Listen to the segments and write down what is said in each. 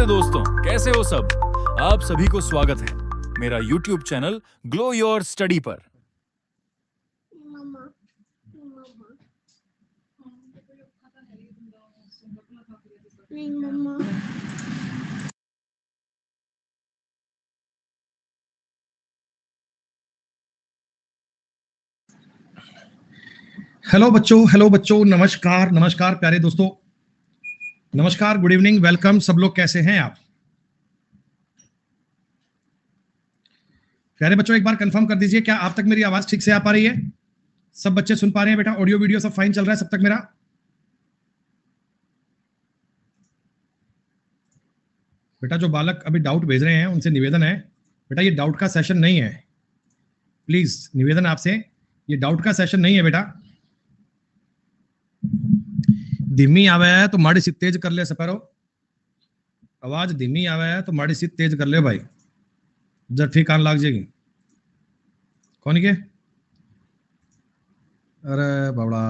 प्यारे दोस्तों, कैसे हो सब। आप सभी को स्वागत है मेरा YouTube channel glow your study पर। हेलो बच्चों, नमस्कार नमस्कार प्यारे दोस्तों, नमस्कार, गुड इवनिंग, वेलकम। सब लोग कैसे हैं आप? प्यारे बच्चों, एक बार कंफर्म कर दीजिए, क्या आप तक मेरी आवाज ठीक से आ पा रही है? सब बच्चे सुन पा रहे हैं बेटा? ऑडियो वीडियो सब फाइन चल रहा है सब तक मेरा? बेटा जो बालक अभी डाउट भेज रहे हैं उनसे निवेदन है, बेटा ये डाउट का सेशन नहीं है, प्लीज निवेदन आपसे, ये डाउट का सेशन नहीं है बेटा। धीमी आवे है तो माड़ी सी तेज कर ले सपेरो, आवाज धीमी आवे है तो माड़ी सी तेज कर ले भाई, जब ठीक कान लाग जाएगी। कौन के? अरे बाबड़ा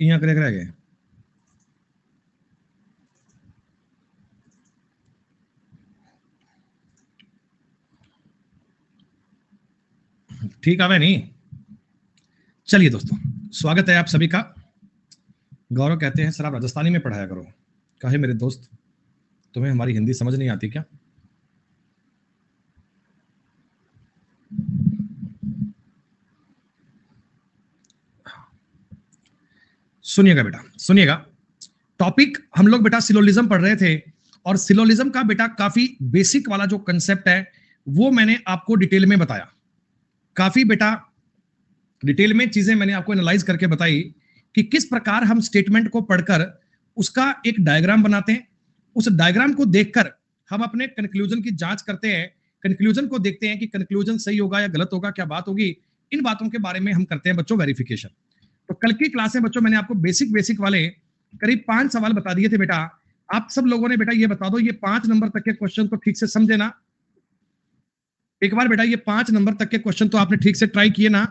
इं करे रह गए। ठीक आवे नहीं? चलिए दोस्तों, स्वागत है आप सभी का। गौरव कहते हैं सर आप राजस्थानी में पढ़ाया करो। कहे मेरे दोस्त, तुम्हें हमारी हिंदी समझ नहीं आती क्या? सुनिएगा बेटा, सुनिएगा। टॉपिक हम लोग बेटा सिलोलिज्म पढ़ रहे थे, और सिलोलिज्म का बेटा काफी बेसिक वाला जो कंसेप्ट है वो मैंने आपको डिटेल में बताया। काफी बेटा डिटेल में चीजें मैंने आपको एनालाइज करके बताई कि किस प्रकार हम स्टेटमेंट को पढ़कर उसका एक डायग्राम बनाते हैं, उस डायग्राम को देखकर हम अपने कंक्लूजन की जांच करते हैं, कंक्लूजन को देखते हैं कि कंक्लूजन सही होगा या गलत होगा, क्या बात होगी, इन बातों के बारे में हम करते हैं बच्चों वेरिफिकेशन। तो कल की क्लास में बच्चों मैंने आपको बेसिक वाले करीब 5 सवाल बता दिए थे बेटा। आप सब लोगों ने बेटा ये बता दो, ये 5 नंबर तक के क्वेश्चन तो ठीक से समझे ना? एक बार बेटा ये 5 नंबर तक के क्वेश्चन तो आपने ठीक से ट्राई किए ना?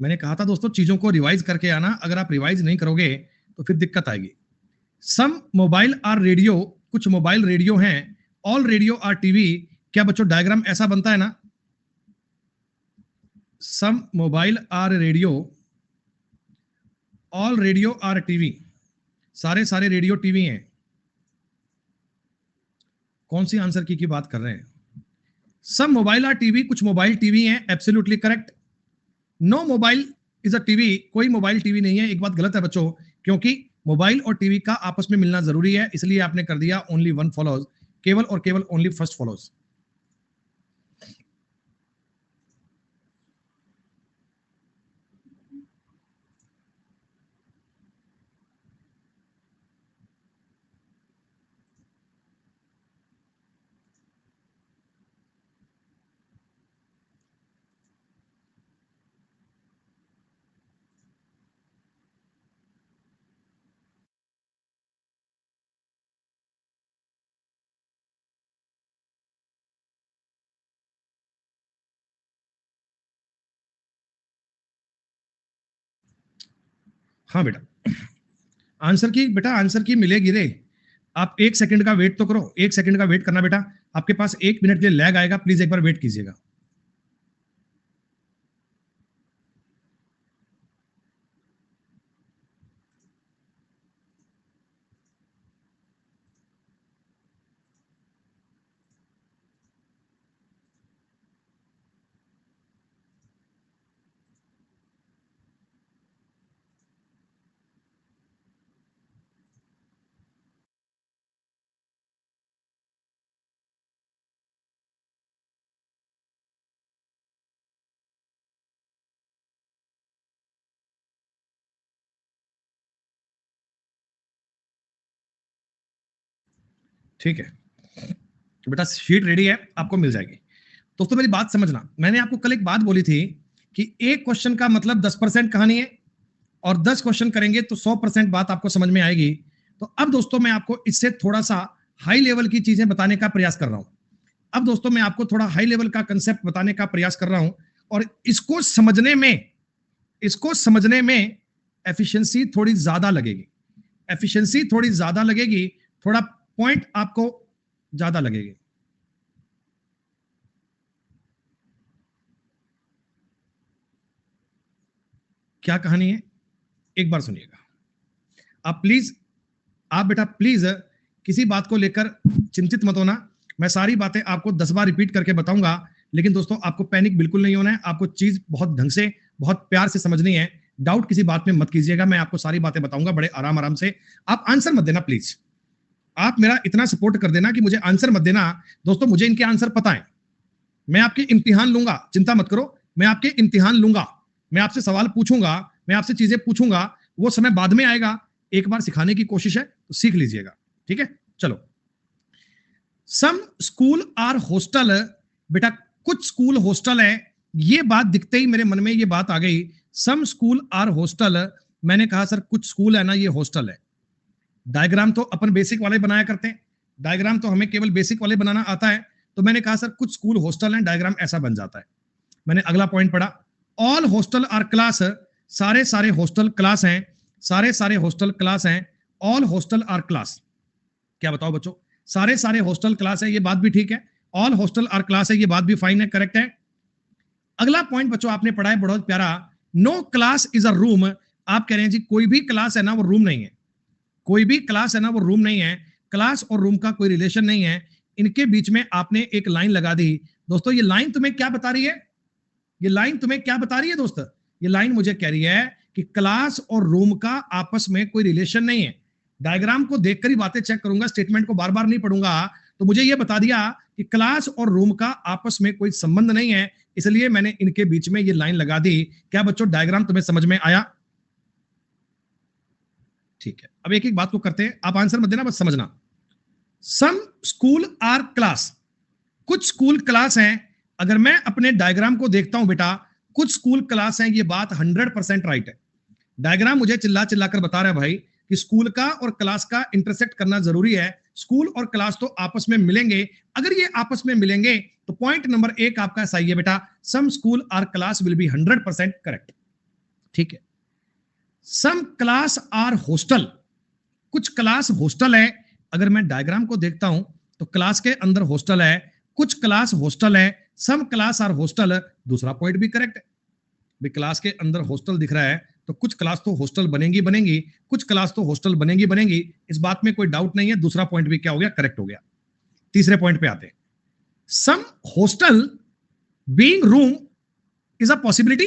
मैंने कहा था दोस्तों चीजों को रिवाइज करके आना, अगर आप रिवाइज नहीं करोगे तो फिर दिक्कत आएगी। सम मोबाइल आर रेडियो, कुछ मोबाइल रेडियो हैं, ऑल रेडियो आर टीवी, क्या बच्चों डायग्राम ऐसा बनता है ना? Some mobile are radio, all radio are TV, सारे रेडियो टीवी हैं। कौन सी आंसर की बात कर रहे हैं? सम मोबाइल आर टीवी, कुछ मोबाइल टीवी हैं, absolutely correct. No mobile is a TV, कोई मोबाइल टीवी नहीं है। एक बात गलत है बच्चों, क्योंकि मोबाइल और टीवी का आपस में मिलना जरूरी है, इसलिए आपने कर दिया ओनली वन फॉलोज, केवल और केवल ओनली फर्स्ट फॉलोज। हाँ बेटा, आंसर की बेटा आंसर की मिलेगी रे। आप 1 सेकंड का वेट तो करो, 1 सेकंड का वेट करना बेटा। आपके पास 1 मिनट के लिए लैग आएगा, प्लीज एक बार वेट कीजिएगा। ठीक है तो बेटा शीट रेडी है, आपको मिल जाएगी। दोस्तों मेरी बात समझना, मैंने आपको कल एक बात बोली थी कि एक क्वेश्चन का मतलब 10% कहानी है, और 10 क्वेश्चन करेंगे तो 100% बात आपको समझ में आएगी। तो अब दोस्तों मैं आपको इससे थोड़ा सा हाई लेवल की चीजें बताने का प्रयास कर रहा हूं। अब दोस्तों मैं आपको थोड़ा हाई लेवल का कंसेप्ट बताने का प्रयास कर रहा हूं, और इसको समझने में इसको समझने में एफिशिएंसी थोड़ी ज्यादा लगेगी, एफिशिएंसी थोड़ी ज्यादा लगेगी, थोड़ा पॉइंट आपको ज्यादा लगेगी। क्या कहानी है एक बार सुनिएगा आप प्लीज, आप बेटा प्लीज किसी बात को लेकर चिंतित मत होना। मैं सारी बातें आपको 10 बार रिपीट करके बताऊंगा, लेकिन दोस्तों आपको पैनिक बिल्कुल नहीं होना है। आपको चीज बहुत ढंग से, बहुत प्यार से समझनी है। डाउट किसी बात में मत कीजिएगा, मैं आपको सारी बातें बताऊंगा बड़े आराम आराम से। आप आंसर मत देना प्लीज, आप मेरा इतना सपोर्ट कर देना कि मुझे आंसर मत देना। दोस्तों मुझे इनके आंसर पता है, मैं आपके इम्तिहान लूंगा, चिंता मत करो, मैं आपके इम्तिहान लूंगा, मैं आपसे सवाल पूछूंगा, मैं आपसे चीजें पूछूंगा, वो समय बाद में आएगा। एक बार सिखाने की कोशिश है तो सीख लीजिएगा, ठीक है। चलो, सम स्कूल आर हॉस्टल, बेटा कुछ स्कूल हॉस्टल है। ये बात दिखते ही मेरे मन में ये बात आ गई, सम स्कूल आर हॉस्टल। मैंने कहा सर कुछ स्कूल है ना ये हॉस्टल है। डायग्राम तो अपन बेसिक वाले बनाया करते हैं, डायग्राम तो हमें केवल बेसिक वाले बनाना आता है। तो मैंने कहा सर कुछ स्कूल हॉस्टल हैं, डायग्राम ऐसा बन जाता है। मैंने अगला पॉइंट पढ़ा, ऑल हॉस्टल आर क्लास, सारे सारे हॉस्टल क्लास हैं, सारे सारे हॉस्टल क्लास हैं, ऑल हॉस्टल आर क्लास। क्या बताओ बच्चों, सारे सारे हॉस्टल क्लास है, ये बात भी ठीक है। ऑल हॉस्टल आर क्लास है, ये बात भी फाइन है, करेक्ट है। अगला पॉइंट बच्चों आपने पढ़ा है बहुत प्यारा, no class is a room. आप कह रहे हैं जी कोई भी क्लास है ना वो रूम नहीं है, कोई भी क्लास है ना वो रूम नहीं है। क्लास और रूम का कोई रिलेशन नहीं है, इनके बीच में आपने एक लाइन लगा दी। दोस्तों ये लाइन तुम्हें क्या बता रही है, ये लाइन तुम्हें क्या बता रही है दोस्त, ये लाइन मुझे कह रही है कि क्लास और रूम का आपस में कोई रिलेशन नहीं है। डायग्राम को देखकर ही बातें चेक करूंगा, स्टेटमेंट को बार बार नहीं पढ़ूंगा। तो मुझे यह बता दिया कि क्लास और रूम का आपस में कोई संबंध नहीं है, इसलिए मैंने इनके बीच में ये लाइन लगा दी। क्या बच्चों डायग्राम तुम्हें समझ में आया? ठीक है, अब एक एक बात को करते हैं, आप आंसर मत देना, बस समझना। सम स्कूल आर क्लास, कुछ स्कूल क्लास हैं। अगर मैं अपने डायग्राम को देखता हूं बेटा, कुछ स्कूल क्लास हैं, ये बात 100% राइट है। डायग्राम मुझे चिल्ला चिल्ला कर बता रहा है भाई कि स्कूल का और क्लास का इंटरसेक्ट करना जरूरी है। स्कूल और क्लास तो आपस में मिलेंगे, अगर ये आपस में मिलेंगे तो पॉइंट नंबर 1 आपका सही है बेटा, some school are class will be 100% correct. ठीक है, सम क्लास आर हॉस्टल, कुछ क्लास हॉस्टल है। अगर मैं डायग्राम को देखता हूं तो क्लास के अंदर हॉस्टल है, कुछ क्लास हॉस्टल है, सम क्लास आर हॉस्टल। दूसरा पॉइंट भी करेक्ट है, भी क्लास के अंदर हॉस्टल दिख रहा है तो कुछ क्लास तो हॉस्टल बनेंगी बनेंगी, कुछ क्लास तो हॉस्टल बनेंगी बनेंगी, इस बात में कोई डाउट नहीं है। दूसरा पॉइंट भी क्या हो गया, करेक्ट हो गया। तीसरे पॉइंट पे आते हैं, some hostel being room is a possibility,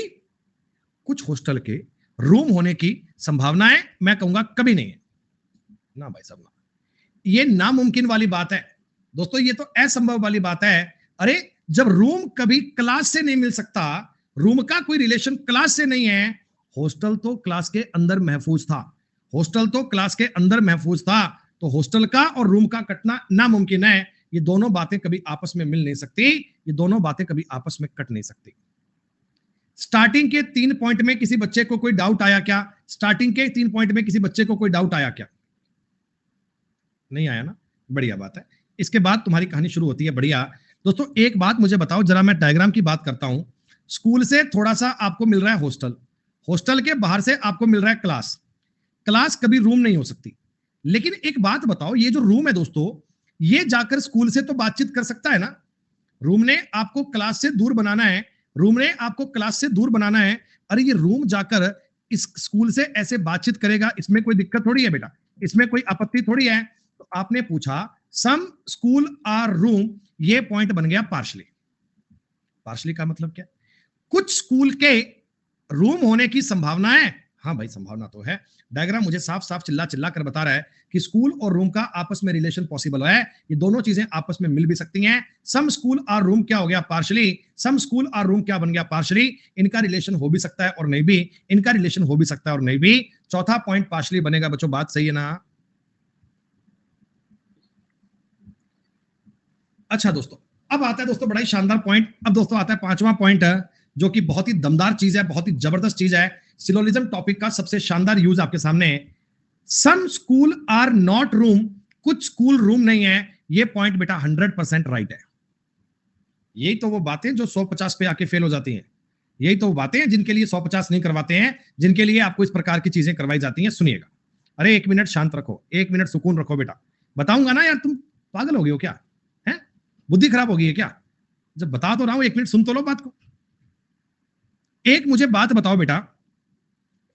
कुछ हॉस्टल के रूम होने की संभावना है, मैं कहूंगा कभी नहीं है ना भाई साहब, ये नामुमकिन वाली बात है दोस्तों, ये तो असंभव वाली बात है। अरे जब रूम कभी क्लास से नहीं मिल सकता, रूम का कोई रिलेशन क्लास से नहीं है, हॉस्टल तो क्लास के अंदर महफूज था, हॉस्टल तो क्लास के अंदर महफूज था, तो हॉस्टल का और रूम का कटना नामुमकिन है। ये दोनों बातें कभी आपस में मिल नहीं सकती, ये दोनों बातें कभी आपस में कट नहीं सकती। स्टार्टिंग के 3 पॉइंट में किसी बच्चे को कोई डाउट आया क्या? स्टार्टिंग के 3 पॉइंट में किसी बच्चे को कोई डाउट आया क्या? नहीं आया ना, बढ़िया बात है। इसके बाद तुम्हारी कहानी शुरू होती है, बढ़िया। दोस्तों एक बात मुझे बताओ जरा, मैं डायग्राम की बात करता हूं। स्कूल से थोड़ा सा आपको मिल रहा है हॉस्टल, हॉस्टल के बाहर से आपको मिल रहा है क्लास। क्लास कभी रूम नहीं हो सकती, लेकिन एक बात बताओ, ये जो रूम है दोस्तों, ये जाकर स्कूल से तो बातचीत कर सकता है ना। रूम ने आपको क्लास से दूर बनाना है, रूम ने आपको क्लास से दूर बनाना है। अरे ये रूम जाकर इस स्कूल से ऐसे बातचीत करेगा, इसमें कोई दिक्कत थोड़ी है बेटा, इसमें कोई आपत्ति थोड़ी है। तो आपने पूछा सम स्कूल आर रूम, ये पॉइंट बन गया पार्शली। पार्शली का मतलब क्या? कुछ स्कूल के रूम होने की संभावना है। हाँ भाई संभावना तो है, डायग्राम मुझे साफ साफ चिल्ला चिल्ला कर बता रहा है कि स्कूल और रूम का आपस में रिलेशन पॉसिबल है, ये दोनों चीजें आपस में मिल भी सकती हैं। सम स्कूल आर रूम क्या हो गया, partially. Some school are room क्या बन गया, पार्शली। इनका रिलेशन हो भी सकता है और नहीं भी, इनका रिलेशन हो भी सकता है और नहीं भी। चौथा पॉइंट पार्शली बनेगा बच्चों, बात सही है ना? अच्छा दोस्तों, अब आता है दोस्तों बड़ा ही शानदार पॉइंट। अब दोस्तों आता है 5वां पॉइंट, जो कि बहुत ही दमदार चीज है, बहुत ही जबरदस्त चीज है। सिलोजिज्म टॉपिक का सबसे शानदार यूज आपके सामने है। Some school are not room, कुछ स्कूल रूम नहीं है। ये पॉइंट बेटा 100% राइट है। यही तो वो बातें जो 150 पे आके फेल हो जाती हैं। यही तो बातें हैं जिनके लिए 150 नहीं करवाते हैं, जिनके लिए आपको इस प्रकार की चीजें करवाई जाती हैं। सुनिएगा, अरे 1 मिनट शांत रखो, 1 मिनट सुकून रखो बेटा, बताऊंगा ना यार, तुम पागल हो गए हो क्या? है बुद्धि खराब हो गई है क्या? जब बता तो रहा हूं 1 मिनट सुन तो लो बात को। एक मुझे बात बताओ बेटा,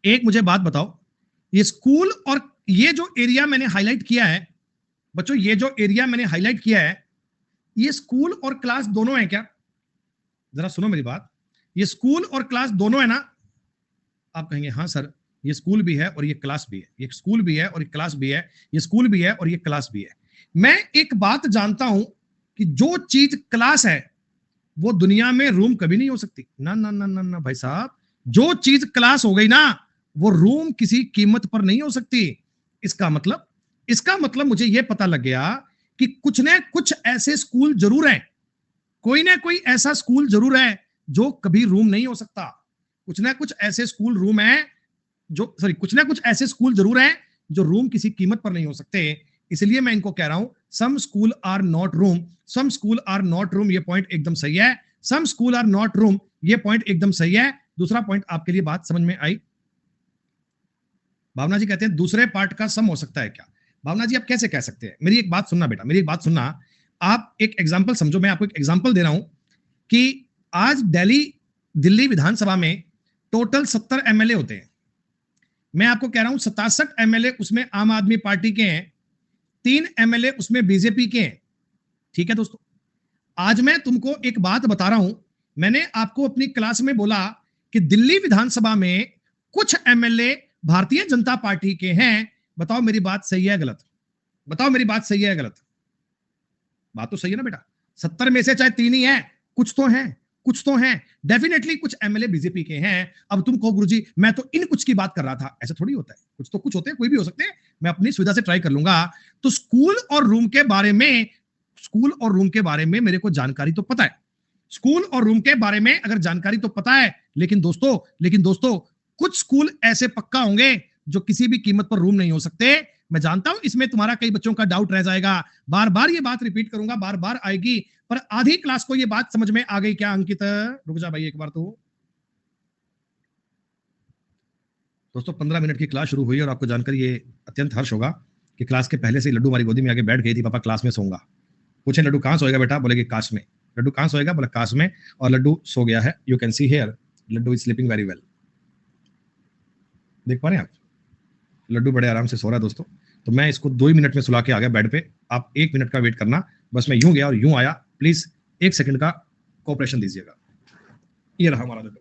एक मुझे बात बताओ, ये स्कूल और ये जो एरिया मैंने हाईलाइट किया है बच्चों, ये जो एरिया मैंने हाईलाइट किया है, ये स्कूल और क्लास दोनों है क्या? जरा सुनो मेरी बात, ये स्कूल और क्लास दोनों है ना? आप कहेंगे हाँ सर, ये स्कूल भी है और ये क्लास भी है, ये स्कूल भी है और ये क्लास भी है, ये स्कूल भी है और ये क्लास भी है। मैं एक बात जानता हूं कि जो चीज क्लास है वो दुनिया में रूम कभी नहीं हो सकती। ना ना ना ना ना भाई साहब, जो चीज क्लास हो गई ना वो रूम किसी कीमत पर नहीं हो सकती। इसका मतलब मुझे यह पता लग गया कि कुछ न कुछ ऐसे स्कूल जरूर हैं, कोई ना कोई ऐसा स्कूल जरूर है जो कभी रूम नहीं हो सकता। कुछ ना कुछ ऐसे स्कूल रूम है जो सॉरी कुछ ना कुछ ऐसे स्कूल जरूर हैं जो रूम किसी कीमत पर नहीं हो सकते। इसलिए मैं इनको कह रहा हूं some school are not room, some school are not room, ये पॉइंट एकदम सही है। Some school are not room, ये पॉइंट एकदम सही है। दूसरा पॉइंट आपके लिए बात समझ में आई? भावना जी कहते हैं दूसरे पार्ट का सम हो सकता है क्या? भावना जी आप कैसे कह सकते हैं? मेरी एक बात सुनना बेटा, मेरी एक बात सुनना। आप एक एग्जाम्पल समझो, मैं आपको एक एग्जाम्पल दे रहा हूं कि आज दिल्ली विधानसभा में टोटल 70 एमएलए होते हैं। मैं आपको कह रहा हूं 67 एमएलए उसमें आम आदमी पार्टी के हैं, 3 एमएलए उसमें बीजेपी के हैं। ठीक है दोस्तों, आज मैं तुमको एक बात बता रहा हूं, मैंने आपको अपनी क्लास में बोला कि दिल्ली विधानसभा में कुछ एमएलए भारतीय जनता पार्टी के हैं। बताओ मेरी बात सही है गलत? बताओ मेरी बात सही है गलत? बात तो सही है ना बेटा? 70 में से चाहे 3 ही है, कुछ तो हैं, कुछ तो हैं, डेफिनेटली कुछ एमएलए बीजेपी के हैं। अब तुम कहो गुरुजी मैं तो इन कुछ की बात कर रहा था, ऐसा थोड़ी होता है, कुछ तो कुछ होते हैं, कोई भी हो सकते हैं, मैं अपनी सुविधा से ट्राई कर लूंगा। तो स्कूल और रूम के बारे में मेरे को जानकारी तो पता है, स्कूल और रूम के बारे में अगर जानकारी तो पता है, लेकिन दोस्तों कुछ स्कूल ऐसे पक्का होंगे जो किसी भी कीमत पर रूम नहीं हो सकते। मैं जानता हूं इसमें तुम्हारा कई बच्चों का डाउट रह जाएगा, बार बार ये बात रिपीट करूंगा, बार बार आएगी, पर आधी क्लास को ये बात समझ में आ गई क्या? अंकित रुक जा भाई एक बार तो। दोस्तों 15 मिनट की क्लास शुरू हुई और आपको जानकर ये अत्यंत हर्ष होगा कि क्लास के पहले से ही लड्डू हमारी गोदी में आके बैठ गई थी, पापा क्लास में सोऊंगा। पूछे लड्डू कहां सोएगा बेटा? बोले कि काश में। लड्डू कहां सोएगा? बोला काश में, और लड्डू सो गया है। You can see here Laddu is sleeping very well. देख पा रहे हैं आप, लड्डू बड़े आराम से सो रहा है दोस्तों। तो मैं इसको 2 ही मिनट में सुला के आ गया बेड पे, आप 1 मिनट का वेट करना। बस मैं यूं गया और यूं आया, प्लीज 1 सेकंड का कोऑपरेशन दीजिएगा। ये रहा हमारा लड्डू।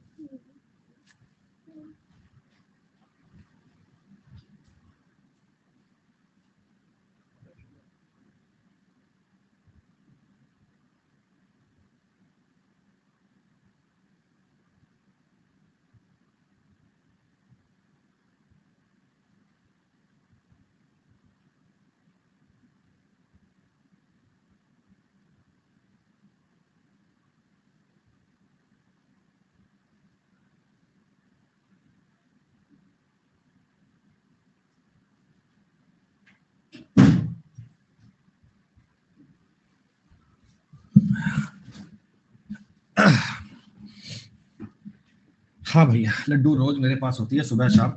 हाँ भैया, लड्डू रोज मेरे पास होती है, सुबह शाम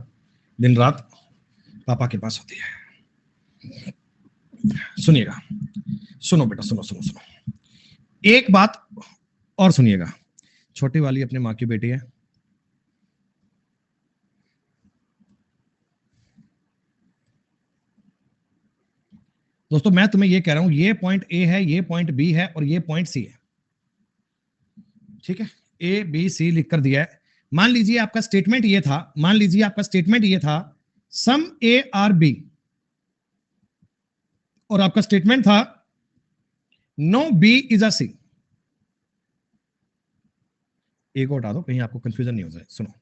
दिन रात पापा के पास होती है। सुनिएगा, सुनो बेटा, सुनो सुनो सुनो, एक बात और सुनिएगा। छोटी वाली अपने माँ की बेटी है, दोस्तों मैं तुम्हें ये कह रहा हूं, ये पॉइंट ए है, ये पॉइंट बी है और ये पॉइंट सी है। ठीक है, ए बी सी लिख कर दिया है। मान लीजिए आपका स्टेटमेंट ये था, मान लीजिए आपका स्टेटमेंट ये था सम ए आर बी, और आपका स्टेटमेंट था नो बी इज अ सी। ए को हटा दो कहीं आपको कंफ्यूजन नहीं हो जाए। सुनो,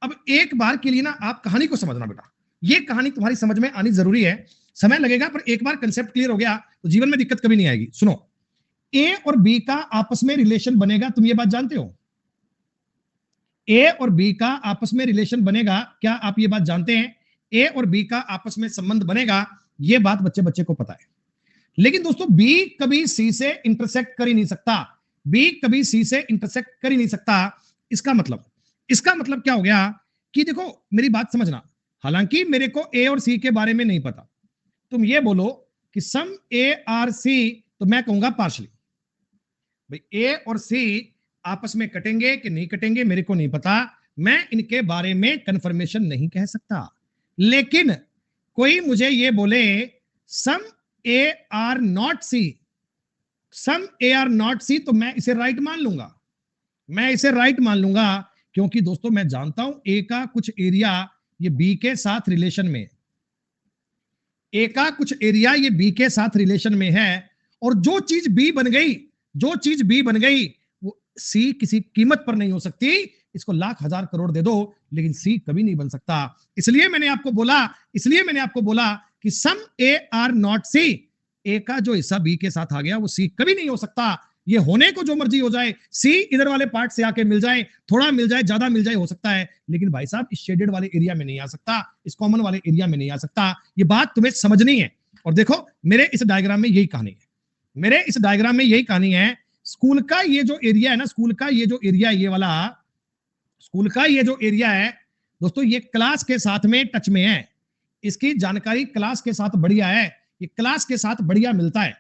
अब एक बार के लिए ना आप कहानी को समझना बेटा, ये कहानी तुम्हारी समझ में आनी जरूरी है, समय लगेगा पर एक बार कंसेप्ट क्लियर हो गया तो जीवन में दिक्कत कभी नहीं आएगी। सुनो, ए और बी का आपस में रिलेशन बनेगा, तुम ये बात जानते हो? ए और बी का आपस में रिलेशन बनेगा, क्या आप ये बात जानते हैं? ए और बी का आपस में संबंध बनेगा, ये बात बच्चे बच्चे को पता है। लेकिन दोस्तों बी कभी सी से इंटरसेक्ट कर ही नहीं सकता, बी कभी सी से इंटरसेक्ट कर ही नहीं सकता। इसका मतलब क्या हो गया कि देखो मेरी बात समझना, हालांकि मेरे को ए और सी के बारे में नहीं पता, तुम ये बोलो कि सम ए आर सी, तो मैं कहूंगा पार्शली। भाई ए और सी आपस में कटेंगे कि नहीं कटेंगे मेरे को नहीं पता, मैं इनके बारे में कंफर्मेशन नहीं कह सकता। लेकिन कोई मुझे ये बोले some A are not C, some A are not C, तो मैं इसे राइट मान लूंगा, मैं इसे राइट मान लूंगा, क्योंकि दोस्तों मैं जानता हूं ए का कुछ एरिया ये बी के साथ रिलेशन में, ए का कुछ एरिया ये बी के साथ रिलेशन में है, और जो चीज बी बन गई, जो चीज बी बन गई वो सी किसी कीमत पर नहीं हो सकती, इसको लाख हजार करोड़ दे दो लेकिन सी कभी नहीं बन सकता। इसलिए मैंने आपको बोला कि सम ए आर नॉट सी, ए का जो हिस्सा बी के साथ आ गया वो सी कभी नहीं हो सकता। ये होने को जो मर्जी हो जाए, सी इधर वाले पार्ट से आके मिल जाए, थोड़ा मिल जाए, ज्यादा मिल जाए, हो सकता है, लेकिन भाई साहब इस शेडेड वाले एरिया में नहीं आ सकता, इस कॉमन वाले एरिया में नहीं आ सकता। ये बात तुम्हें समझनी है। और देखो मेरे इस डायग्राम में यही कहानी है, मेरे इस डायग्राम में यही कहानी है। स्कूल का ये जो एरिया है ना, स्कूल का ये जो एरिया, ये वाला स्कूल का ये जो एरिया है दोस्तों, ये क्लास के साथ में टच में है, इसकी जानकारी क्लास के साथ बढ़िया है, ये क्लास के साथ बढ़िया मिलता है।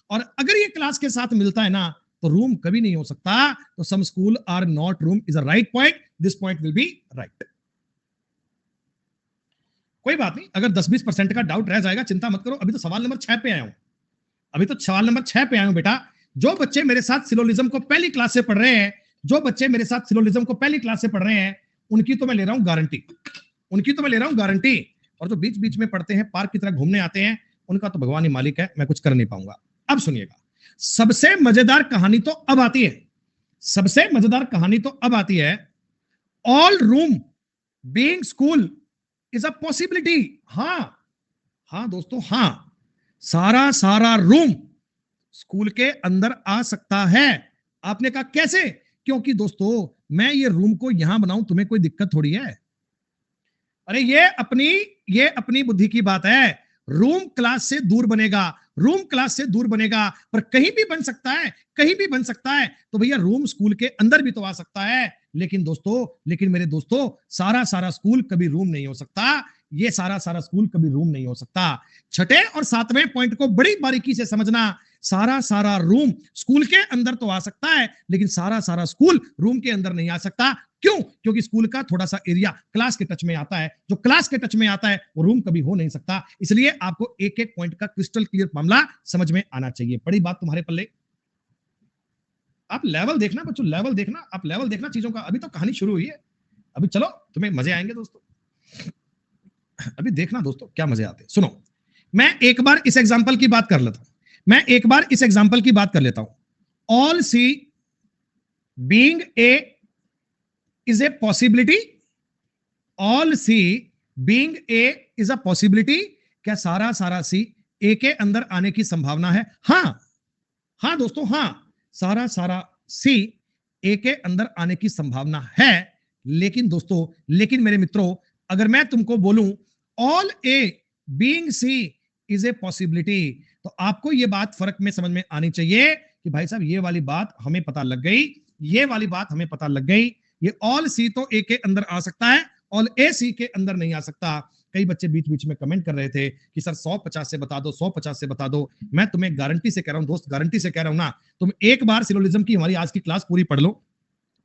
और अगर ये क्लास के साथ मिलता है ना, तो रूम कभी नहीं हो सकता। तो some school are not room is a right point, this point will be right. कोई बात नहीं, अगर 10-20% का डाउट रह जाएगा चिंता मत करो, अभी तो सवाल नंबर 6 पे आया हूं, अभी तो सवाल नंबर 6 पे आया हूं बेटा। जो बच्चे मेरे साथ सिलोलिज्म को पहली क्लास से पढ़ रहे हैं, जो बच्चे मेरे साथ सिलोलिज्म को पहली क्लास से पढ़ रहे हैं, उनकी तो मैं ले रहा हूं गारंटी, उनकी तो मैं ले रहा हूं गारंटी। और जो बीच बीच में पढ़ते हैं, पार्क की तरह घूमने आते हैं, उनका तो भगवान ही मालिक है, मैं कुछ कर नहीं पाऊंगा। अब सुनिएगा, सबसे मजेदार कहानी तो अब आती है, सबसे मजेदार कहानी तो अब आती है। All room being school is a possibility. हां दोस्तों, हां, सारा रूम स्कूल के अंदर आ सकता है। आपने कहा कैसे? क्योंकि दोस्तों मैं ये रूम को यहां बनाऊं, तुम्हें कोई दिक्कत थोड़ी है। अरे ये अपनी बुद्धि की बात है। रूम क्लास से दूर बनेगा, रूम क्लास से दूर बनेगा, पर कहीं भी बन सकता है, कहीं भी बन सकता है। तो भैया रूम स्कूल के अंदर भी तो आ सकता है। लेकिन मेरे दोस्तों, सारा स्कूल कभी रूम नहीं हो सकता, ये सारा स्कूल कभी रूम नहीं हो सकता। छठे और सातवें पॉइंट को बड़ी बारीकी से समझना। सारा रूम स्कूल के अंदर तो आ सकता है, लेकिन सारा स्कूल रूम के अंदर नहीं आ सकता। क्यों? क्योंकि स्कूल का थोड़ा सा एरिया क्लास के टच में आता है, जो क्लास के टच में आता है वो रूम कभी हो नहीं सकता। इसलिए आपको एक एक पॉइंट का क्रिस्टल क्लियर मामला समझ में आना चाहिए। बड़ी बात तुम्हारे पल्ले। आप लेवल देखना बच्चों, लेवल देखना, आप लेवल देखना चीजों का। अभी तो कहानी शुरू हुई है, अभी चलो तुम्हें मजे आएंगे दोस्तों, अभी देखना दोस्तों क्या मजे आते हैं। सुनो, मैं एक बार इस एग्जांपल की बात कर लेता हूं, all C being A is a possibility, all C being A is a possibility। क्या सारा सी ए के अंदर आने की संभावना है? हां दोस्तों, हां, सारा सी ए के अंदर आने की संभावना है। लेकिन दोस्तों, लेकिन मेरे मित्रों, अगर मैं तुमको बोलूं all A being C is a possibility, तो आपको यह बात फर्क में समझ में आनी चाहिए कि भाई साहब ये वाली बात हमें पता लग गई, ये वाली बात हमें पता लग गई। ये ऑल सी तो ए के अंदर आ सकता है, ऑल ए सी के अंदर नहीं आ सकता। कई बच्चे बीच बीच में कमेंट कर रहे थे कि सर 150 से बता दो, 150 से बता दो। मैं तुम्हें गारंटी से कह रहा हूं दोस्त, गारंटी से कह रहा हूं ना, तुम एक बार सिलोलिज्म की हमारी आज की क्लास पूरी पढ़ लो,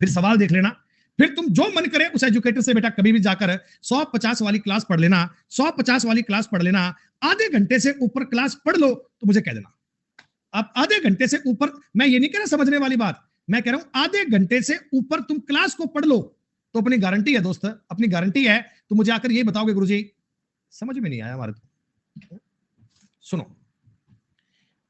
फिर सवाल देख लेना, फिर तुम जो मन करे उस एजुकेटर से बेटा कभी भी जाकर 150 वाली क्लास पढ़ लेना, 150 वाली क्लास पढ़ लेना। आधे घंटे से ऊपर क्लास पढ़ लो तो मुझे कह देना। आप आधे घंटे से ऊपर, मैं ये नहीं कह रहा समझने वाली बात, मैं कह रहा हूं आधे घंटे से ऊपर तुम क्लास को पढ़ लो तो अपनी गारंटी है दोस्त, अपनी गारंटी है। तो मुझे आकर यही बताओगे गुरुजी समझ में नहीं आया हमारे तो। सुनो,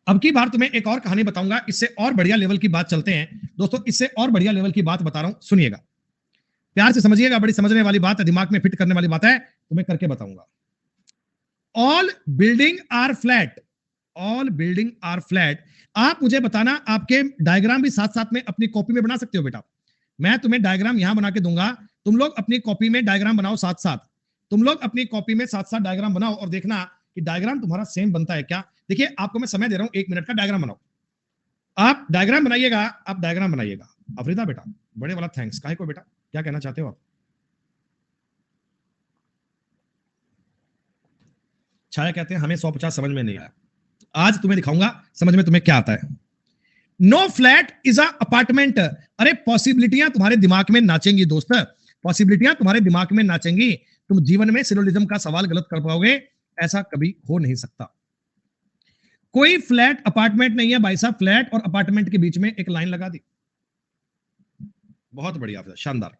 अब की बार तुम्हें एक और कहानी बताऊंगा, इससे और बढ़िया लेवल की बात चलते हैं दोस्तों, इससे और बढ़िया लेवल की बात बता रहा हूं, सुनिएगा, प्यार से समझिएगा, बड़ी समझने वाली बात है, दिमाग में फिट करने वाली बात है, तुम्हें करके बताऊंगा। All building are flat, all building are flat. आप मुझे बताना, आपके डायग्राम भी साथ साथ में अपनी कॉपी में बना सकते हो बेटा, मैं तुम्हें डायग्राम यहां बना के दूंगा, तुम लोग अपनी कॉपी में डायग्राम बनाओ साथ साथ, तुम लोग अपनी कॉपी में साथ साथ डायग्राम बनाओ और देखना कि डायग्राम तुम्हारा सेम बनता है क्या। देखिए आपको मैं समय दे रहा हूं, 1 मिनट का डायग्राम बनाओ, आप डायग्राम बनाइएगा, आप डायग्राम बनाइएगा, अफरीदा बेटा, बड़े वाला थैंक्स। काहे को बेटा, क्या कहना चाहते हो आप? छाया कहते हैं हमें 150 समझ में नहीं आया। आज तुम्हें दिखाऊंगा समझ में तुम्हें क्या आता है। No flat is a apartment. अरे पॉसिबिलिटियां तुम्हारे दिमाग में नाचेंगी दोस्त, पॉसिबिलिटियां तुम्हारे दिमाग में नाचेंगी। तुम जीवन में सिलोजिज्म का सवाल गलत कर पाओगे, ऐसा कभी हो नहीं सकता। कोई फ्लैट अपार्टमेंट नहीं है भाई साहब। फ्लैट और अपार्टमेंट के बीच में एक लाइन लगा दी, बहुत बढ़िया, शानदार।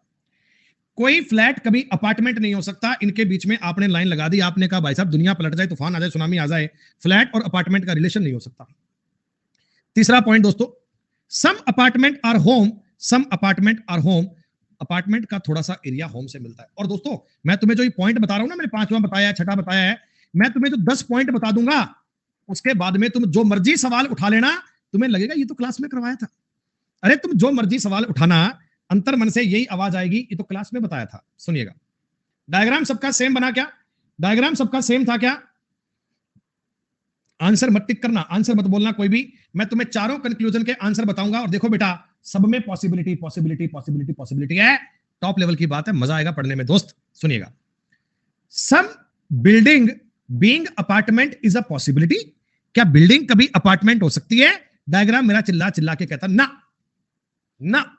कोई फ्लैट कभी अपार्टमेंट नहीं हो सकता, इनके बीच में आपने लाइन लगा दी। आपने कहा भाई साहब दुनिया पलट जाए, तूफान आ जाए, सुनामी आ जाए, फ्लैट और अपार्टमेंट का रिलेशन नहीं हो सकता। तीसरा पॉइंट दोस्तों, some apartment are home, some apartment are home. Apartment का थोड़ा सा एरिया होम से मिलता है। और दोस्तों मैं तुम्हें जो ये पॉइंट बता रहा हूं ना, मैंने पांचवा बताया है, छठा बताया है, मैं तुम्हें जो 10 पॉइंट बता दूंगा, उसके बाद में तुम जो मर्जी सवाल उठा लेना, तुम्हें लगेगा ये तो क्लास में करवाया था। अरे तुम जो मर्जी सवाल उठाना, अंतर मन से यही आवाज आएगी ये तो क्लास में बताया था। सुनिएगा, डायग्राम सबका सेम बना क्या? डायग्राम सबका सेम था क्या? आंसर मत टिक करना, आंसर मत बोलना कोई भी। मैं तुम्हें चारों कंक्लूजन के आंसर बताऊंगा और देखो बेटा सब में पॉसिबिलिटी पॉसिबिलिटी पॉसिबिलिटी पॉसिबिलिटी है। टॉप लेवल की बात है, मजा आएगा पढ़ने में दोस्त। सुनिएगा, some building being apartment is a possibility. क्या बिल्डिंग कभी अपार्टमेंट हो सकती है? डायग्राम मेरा चिल्ला चिल्ला के कहता ना ना।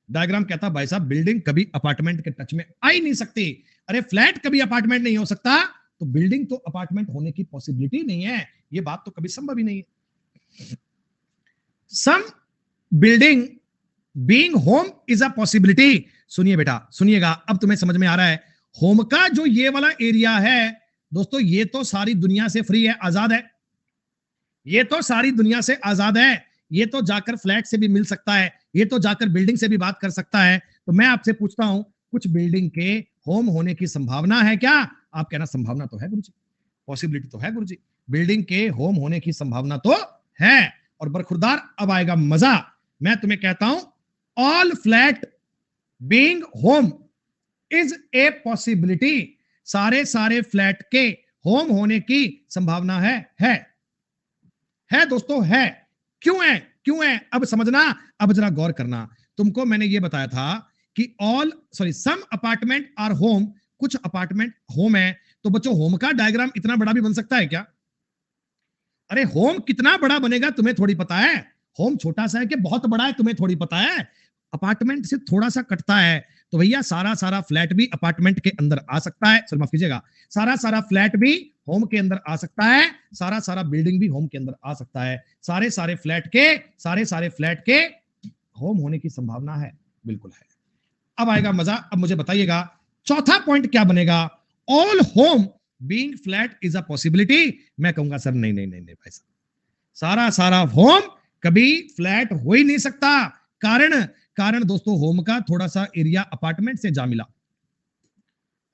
डायग्राम कहता भाई साहब बिल्डिंग कभी अपार्टमेंट के टच में आ ही नहीं सकती। अरे फ्लैट कभी अपार्टमेंट नहीं हो सकता, तो बिल्डिंग तो अपार्टमेंट होने की पॉसिबिलिटी नहीं है। ये बात तो कभी संभव ही नहीं है। Some building being home is a possibility. सुनिए बेटा, सुनिएगा, अब तुम्हें समझ में आ रहा है। होम का जो ये वाला एरिया है दोस्तों, ये तो सारी दुनिया से फ्री है, आजाद है। ये तो सारी दुनिया से आजाद है। ये तो जाकर फ्लैट से भी मिल सकता है, ये तो जाकर बिल्डिंग से भी बात कर सकता है। तो मैं आपसे पूछता हूं, कुछ बिल्डिंग के होम होने की संभावना है क्या? आप कहना संभावना तो है गुरुजी, पॉसिबिलिटी तो है गुरुजी, बिल्डिंग के होम होने की संभावना तो है। और बरखुरदार अब आएगा मजा। मैं तुम्हें कहता हूं, all flat being home is a possibility. सारे सारे फ्लैट के होम होने की संभावना है दोस्तों, है। क्यों है? क्यों है अब समझना, अब जरा गौर करना। तुमको मैंने ये बताया था कि सम अपार्टमेंट आर होम, कुछ अपार्टमेंट होम है। तो बच्चों होम का डायग्राम इतना बड़ा भी बन सकता है क्या? अरे होम कितना बड़ा बनेगा तुम्हें थोड़ी पता है। होम छोटा सा है कि बहुत बड़ा है तुम्हें थोड़ी पता है। अपार्टमेंट से थोड़ा सा कटता है। तो भैया सारा सारा फ्लैट भी अपार्टमेंट के अंदर आ सकता है, सर माफ कीजिएगा, सारा सारा फ्लैट भी होम के अंदर आ सकता है, सारा सारा बिल्डिंग भी होम के अंदर आ सकता है। सारे सारे फ्लैट के होम होने की संभावना है, बिल्कुल है। अब आएगा मजा। अब मुझे बताइएगा चौथा पॉइंट क्या बनेगा? All home being flat is a possibility. मैं कहूंगा सर नहीं नहीं नहीं नहीं भाई साहब, सारा सारा होम कभी फ्लैट हो ही नहीं सकता। कारण दोस्तों होम का थोड़ा सा एरिया अपार्टमेंट से जा मिला,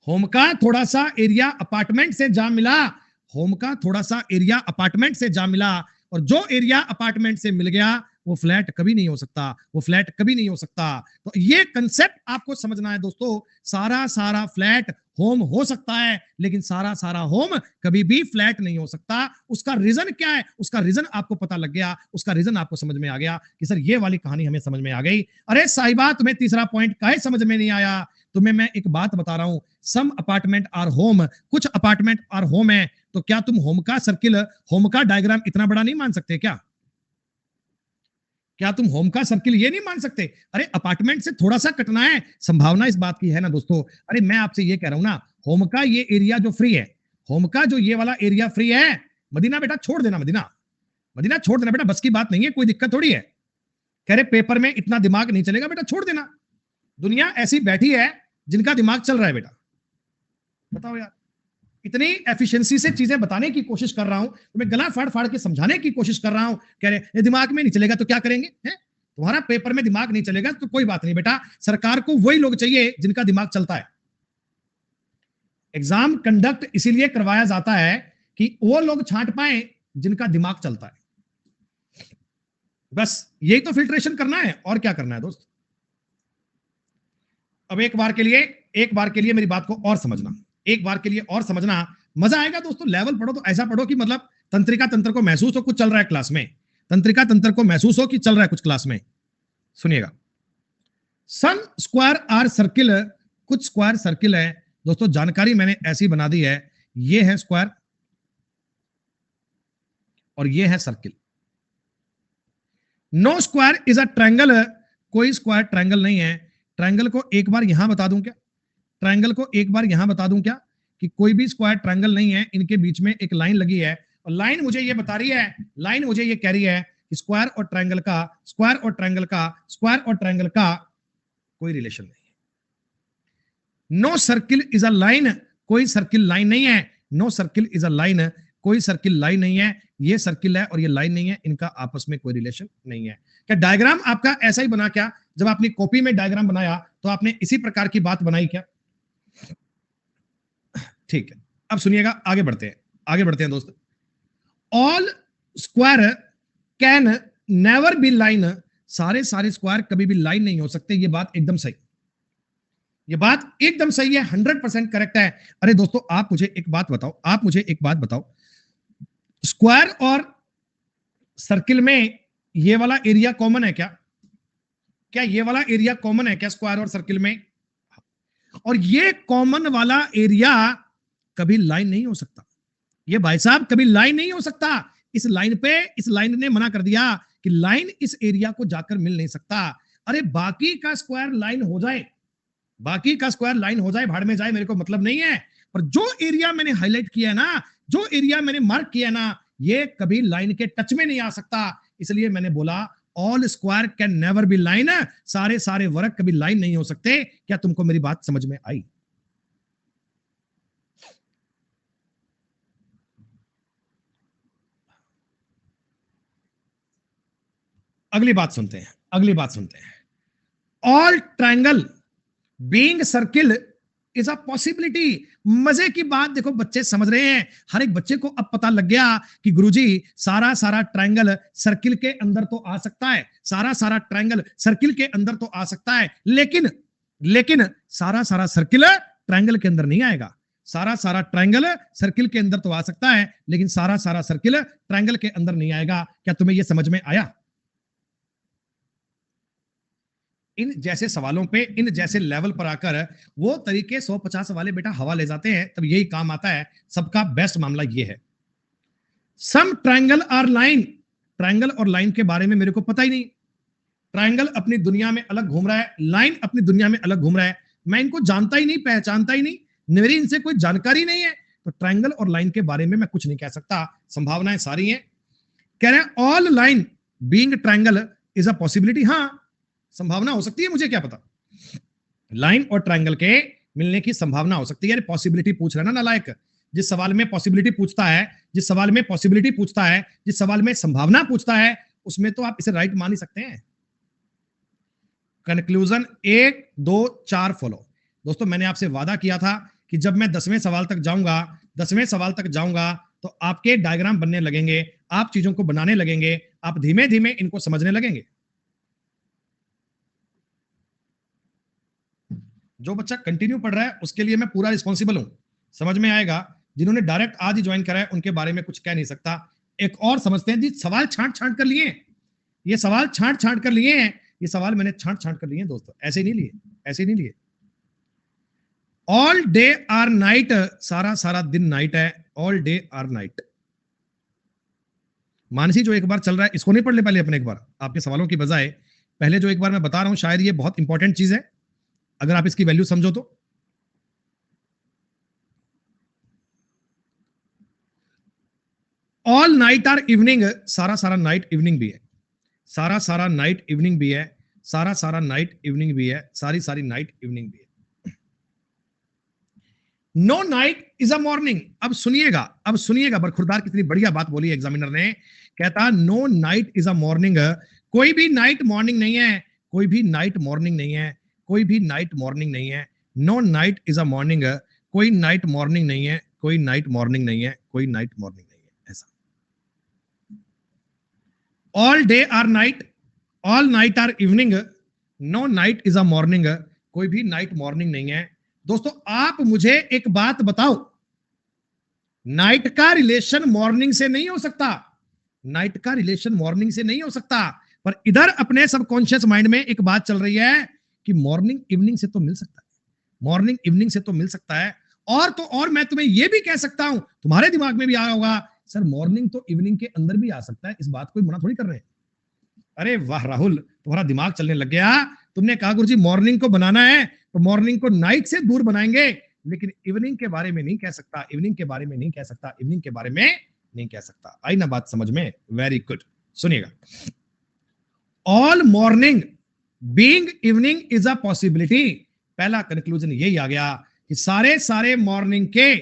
होम का थोड़ा सा एरिया अपार्टमेंट से जा मिला, होम का थोड़ा सा एरिया अपार्टमेंट से जा मिला। और जो एरिया अपार्टमेंट से मिल गया वो फ्लैट कभी नहीं हो सकता, वो फ्लैट कभी नहीं हो सकता। तो ये कंसेप्ट आपको समझना है दोस्तों। सारा सारा फ्लैट होम हो सकता है, लेकिन सारा सारा होम कभी भी फ्लैट नहीं हो सकता। उसका रीजन क्या है? उसका रीजन आपको पता लग गया, उसका रीजन आपको समझ में आ गया कि सर ये वाली कहानी हमें समझ में आ गई। अरे साहिबा तुम्हें तीसरा पॉइंट काहे समझ में नहीं आया? तुम्हें मैं एक बात बता रहा हूं, सम अपार्टमेंट आर होम, कुछ अपार्टमेंट आर होम है। तो क्या तुम होम का सर्किल, होम का डायग्राम इतना बड़ा नहीं मान सकते क्या? क्या तुम होम का सर्किल ये नहीं मान सकते? अरे अपार्टमेंट से थोड़ा सा कटना है, संभावना इस बात की है ना दोस्तों। अरे मैं आपसे ये कह रहा हूं ना, होम का ये एरिया जो फ्री है, होम का जो ये वाला एरिया फ्री है, मदीना बेटा छोड़ देना, मदीना छोड़ देना बेटा, बस की बात नहीं है, कोई दिक्कत थोड़ी है। कह रहे पेपर में इतना दिमाग नहीं चलेगा बेटा, छोड़ देना। दुनिया ऐसी बैठी है जिनका दिमाग चल रहा है बेटा, बताओ यार। इतनी एफिशिएंसी से चीजें बताने की कोशिश कर रहा हूं, तुम्हें गला फाड़ फाड़ के समझाने की कोशिश कर रहा हूं। कह रहे ये दिमाग में नहीं चलेगा तो क्या करेंगे? तुम्हारा पेपर में दिमाग नहीं चलेगा तो कोई बात नहीं बेटा, सरकार को वही लोग चाहिए जिनका दिमाग चलता है। एग्जाम कंडक्ट इसीलिए करवाया जाता है कि वो लोग छांट पाए जिनका दिमाग चलता है। बस यही तो फिल्ट्रेशन करना है, और क्या करना है दोस्त। अब एक बार के लिए मेरी बात को और समझना, एक बार के लिए और समझना, मजा आएगा दोस्तों। लेवल पढ़ो तो ऐसा पढ़ो कि मतलब तंत्रिका तंत्र को महसूस हो कुछ चल रहा है क्लास में, तंत्रिका तंत्र को महसूस हो कि चल रहा है कुछ क्लास में। सुनिएगा, सम स्क्वायर आर सर्किल, कुछ स्क्वायर सर्किल है दोस्तों, जानकारी मैंने ऐसी बना दी है, ये है स्क्वायर और ये है circle. No square is a triangle, कोई स्क्वायर ट्रायंगल नहीं है। ट्रायंगल को एक बार यहां बता दूं क्या, ट्रायंगल को एक बार यहां बता दूं क्या, कि कोई भी स्क्वायर ट्रायंगल नहीं है, इनके बीच में एक लाइन लगी है और लाइन मुझे ये बता रही है, लाइन मुझे ये कह रही है कि स्क्वायर और ट्रायंगल का, स्क्वायर और ट्रायंगल का, स्क्वायर और ट्रायंगल का कोई रिलेशन नहीं है। No circle is a line, कोई सर्किल लाइन नहीं है। No circle is a line, कोई सर्किल लाइन नहीं है। ये सर्किल है और ये लाइन नहीं है, इनका आपस में कोई रिलेशन नहीं है। क्या डायग्राम आपका ऐसा ही बना क्या, जब आपने कॉपी में डायग्राम बनाया तो आपने इसी प्रकार की बात बनाई क्या? ठीक है, अब सुनिएगा, आगे बढ़ते हैं, आगे बढ़ते हैं दोस्त। All square can never B line, सारे सारे स्क्वायर कभी भी लाइन नहीं हो सकते। ये बात एकदम सही, ये बात एकदम सही है, 100% करेक्ट है। अरे दोस्तों, आप मुझे एक बात बताओ, आप मुझे एक बात बताओ, स्क्वायर और सर्किल में ये वाला एरिया कॉमन है क्या? क्या ये वाला एरिया कॉमन है क्या स्क्वायर और सर्किल में? और ये कॉमन वाला एरिया कभी लाइन नहीं हो सकता। ये भाई साहब कभी लाइन नहीं हो सकता। इस लाइन पे, इस लाइन ने मना कर दिया कि लाइन इस एरिया को जाकर मिल नहीं सकता। अरे बाकी का स्क्वायर लाइन हो जाए, बाकी का स्क्वायर लाइन हो जाए, भाड़ में जाए, मेरे को मतलब नहीं है। पर जो एरिया मैंने हाईलाइट किया है ना, जो एरिया मैंने मार्क किया है ना, ये कभी लाइन के टच में नहीं आ सकता। इसलिए मैंने बोला all square can never B line, सारे सारे वर्ग कभी लाइन नहीं हो सकते। क्या तुमको मेरी बात समझ में आई? अगली बात सुनते हैं, अगली बात सुनते हैं। All triangle being circle is a possibility. मजे की बात देखो, बच्चे समझ रहे हैं। हर एक बच्चे को अब पता लग गया कि गुरुजी सारा सारा ट्रायंगल सर्किल के अंदर तो आ सकता है, सारा सारा ट्रायंगल सर्किल के अंदर तो आ सकता है, लेकिन लेकिन सारा सारा सर्किल ट्रायंगल के अंदर नहीं आएगा। सारा सारा ट्रायंगल सर्किल के अंदर तो आ सकता है, लेकिन सारा सारा सर्किल ट्रायंगल के अंदर नहीं आएगा। क्या तुम्हें यह समझ में आया? इन जैसे सवालों पे, इन जैसे लेवल पर आकर वो तरीके 150 वाले बेटा हवा ले जाते हैं, तब यही काम आता है। सबका बेस्ट मामला ये है। सम ट्रायंगल आर लाइन, ट्रायंगल और लाइन के बारे में मेरे को पता ही नहीं। ट्रायंगल अपनी दुनिया में अलग घूम रहा है, लाइन अपनी दुनिया में अलग घूम रहा है। मैं इनको जानता ही नहीं, पहचानता ही नहीं, मेरी इनसे कोई जानकारी नहीं है। तो ट्रायंगल और लाइन के बारे में मैं कुछ नहीं कह सकता, संभावनाएं सारी हैं। कह रहे हैं all line being triangle is a possibility. हाँ, संभावना हो सकती है, मुझे क्या पता। लाइन और ट्रायंगल के मिलने की संभावना हो सकती है। पॉसिबिलिटी पूछ रहा है ना नालायक। जिस सवाल में पॉसिबिलिटी पूछता है, जिस सवाल में पॉसिबिलिटी पूछता है, जिस सवाल में संभावना पूछता है, उसमें तो आप इसे राइट मान ही सकते हैं। Conclusion 1 2 4 follow. दोस्तों, मैंने आपसे वादा किया था कि जब मैं 10वें सवाल तक जाऊंगा, 10वें सवाल तक जाऊंगा, तो आपके डायग्राम बनने लगेंगे, आप चीजों को बनाने लगेंगे, आप धीमे धीमे इनको समझने लगेंगे। जो बच्चा कंटिन्यू पढ़ रहा है उसके लिए मैं पूरा रिस्पॉन्सिबल हूं, समझ में आएगा। जिन्होंने डायरेक्ट आज ही ज्वाइन करा है उनके बारे में कुछ कह नहीं सकता। एक और समझते हैं जी, सवाल छांट छांट कर लिए, ये सवाल छांट छांट कर लिए हैं, ये सवाल मैंने छांट छांट कर लिए हैं दोस्तों, ऐसे नहीं लिए, ऐसे नहीं लिए। ऑल डे आर नाइट, सारा सारा दिन नाइट है, all day are night. Mansi जो एक बार चल रहा है, इसको नहीं पढ़ ले पहले अपने, एक बार आपके सवालों की बजाय पहले जो एक बार मैं बता रहा हूं, शायद ये बहुत इंपॉर्टेंट चीज है, अगर आप इसकी वैल्यू समझो तो। ऑल नाइट आर इवनिंग, सारा सारा नाइट इवनिंग भी है, सारा सारा नाइट इवनिंग भी है, सारा सारा नाइट इवनिंग भी है, सारी सारी नाइट इवनिंग भी है। No night is a morning. अब सुनिएगा, अब सुनिएगा, बरखुरदार कितनी बढ़िया बात बोली एग्जामिनर ने। कहता no night is a morning, कोई भी नाइट मॉर्निंग नहीं है, कोई भी नाइट मॉर्निंग नहीं है, कोई भी नाइट मॉर्निंग नहीं है। No night is a morning, कोई नाइट मॉर्निंग नहीं है, कोई नाइट मॉर्निंग नहीं है, कोई नाइट मॉर्निंग नहीं है। ऐसा all day are night, all night are evening, no night is a morning, कोई भी नाइट मॉर्निंग नहीं है। दोस्तों, आप मुझे एक बात बताओ, नाइट का रिलेशन मॉर्निंग से नहीं हो सकता, नाइट का रिलेशन मॉर्निंग से नहीं हो सकता। पर इधर अपने सबकॉन्शियस माइंड में एक बात चल रही है कि मॉर्निंग इवनिंग से तो मिल सकता है, मॉर्निंग इवनिंग से तो मिल सकता है। और तो और मैं तुम्हें यह भी कह सकता हूं, तुम्हारे दिमाग में भी आया होगा, सर मॉर्निंग तो इवनिंग के अंदर भी आ सकता है, इस बात को मना थोड़ी कर रहे हैं। अरे वाह राहुल, तुम्हारा दिमाग चलने लग गया। तुमने कहा गुरुजी मॉर्निंग को बनाना है तो मॉर्निंग को नाइट से दूर बनाएंगे, लेकिन इवनिंग के बारे में नहीं कह सकता, इवनिंग के बारे में नहीं कह सकता, इवनिंग के बारे में नहीं कह सकता। आई ना बात समझ में? Very good. सुनिएगा, all morning being evening is a possibility. पहला कंक्लूजन यही आ गया कि सारे मॉर्निंग के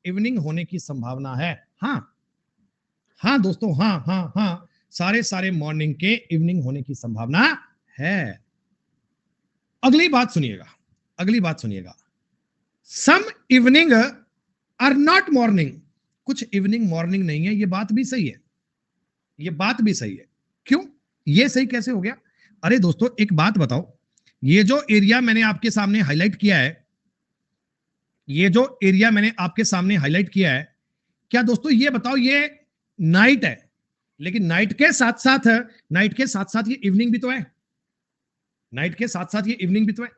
इवनिंग होने की संभावना है। हाँ हाँ दोस्तों, हाँ हाँ हाँ, सारे मॉर्निंग के इवनिंग होने की संभावना है। अगली बात सुनिएगा, अगली बात सुनिएगा, सम इवनिंग आर नॉट मॉर्निंग। कुछ इवनिंग मॉर्निंग नहीं है, ये बात भी सही है, ये बात भी सही है। क्यों? ये सही कैसे हो गया? अरे दोस्तों एक बात बताओ, ये जो एरिया मैंने आपके सामने हाईलाइट किया है, ये जो एरिया मैंने आपके सामने हाईलाइट किया है, क्या दोस्तों ये बताओ ये नाइट है, लेकिन नाइट के साथ साथ, नाइट के साथ साथ ये इवनिंग भी तो है, नाइट के साथ साथ ये इवनिंग भी तो है।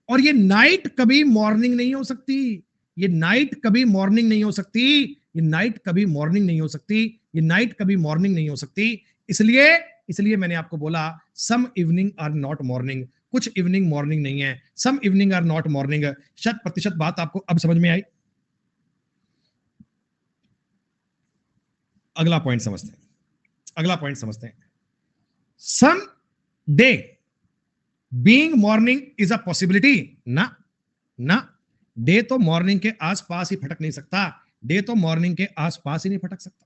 और ये नाइट कभी मॉर्निंग नहीं हो सकती, ये नाइट कभी मॉर्निंग नहीं हो सकती, ये नाइट कभी मॉर्निंग नहीं हो सकती, ये नाइट कभी मॉर्निंग नहीं हो सकती। इसलिए इसलिए मैंने आपको बोला सम इवनिंग आर नॉट मॉर्निंग, कुछ इवनिंग मॉर्निंग नहीं है, सम इवनिंग आर नॉट मॉर्निंग। 100% बात आपको अब समझ में आई। अगला पॉइंट समझते हैं, अगला पॉइंट समझते हैं। Some day being morning is a possibility. ना ना, डे तो मॉर्निंग के आसपास ही फटक नहीं सकता, डे तो मॉर्निंग के आसपास ही नहीं फटक सकता।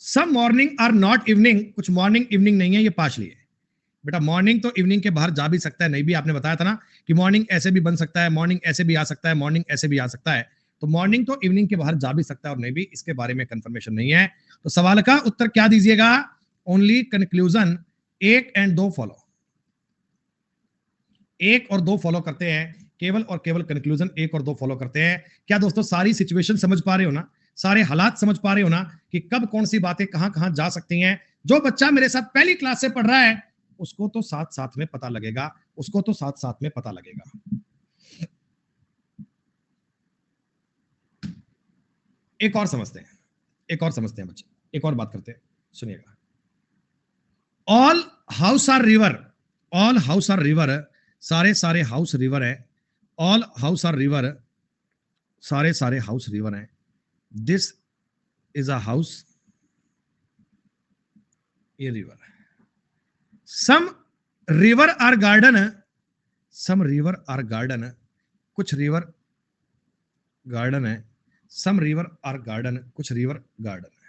सम मॉर्निंग आर नॉट इवनिंग, कुछ मॉर्निंग इवनिंग नहीं है, ये पांच लिए बेटा। मॉर्निंग तो इवनिंग के बाहर जा भी सकता है, नहीं भी आपने बताया था ना कि मॉर्निंग ऐसे भी बन सकता है, मॉर्निंग ऐसे भी आ सकता है, मॉर्निंग ऐसे भी आ सकता है। तो मॉर्निंग तो इवनिंग के बाहर जा भी सकता है और नहीं भी, इसके बारे में कंफर्मेशन नहीं है। तो सवाल का उत्तर क्या दीजिएगा? ओनली कंक्लूजन 1 और 2 फॉलो, 1 और 2 फॉलो करते हैं, केवल और केवल कंक्लूजन 1 और 2 फॉलो करते हैं। क्या दोस्तों सारी सिचुएशन समझ पा रहे हो ना, सारे हालात समझ पा रहे हो ना कि कब कौन सी बातें कहां कहां जा सकती हैं? जो बच्चा मेरे साथ पहली क्लास से पढ़ रहा है उसको तो साथ साथ में पता लगेगा, उसको तो साथ साथ में पता लगेगा। एक और समझते हैं, एक और समझते हैं बच्चे, एक और बात करते हैं, सुनिएगा। All house are river, all house are river, सारे हाउस रिवर है, ऑल हाउस आर रिवर, सारे हाउस रिवर हैं। दिस इज अ हाउस, ये रिवर है। Some river are garden, some river are garden, कुछ रिवर गार्डन है, some river are garden, कुछ river garden है।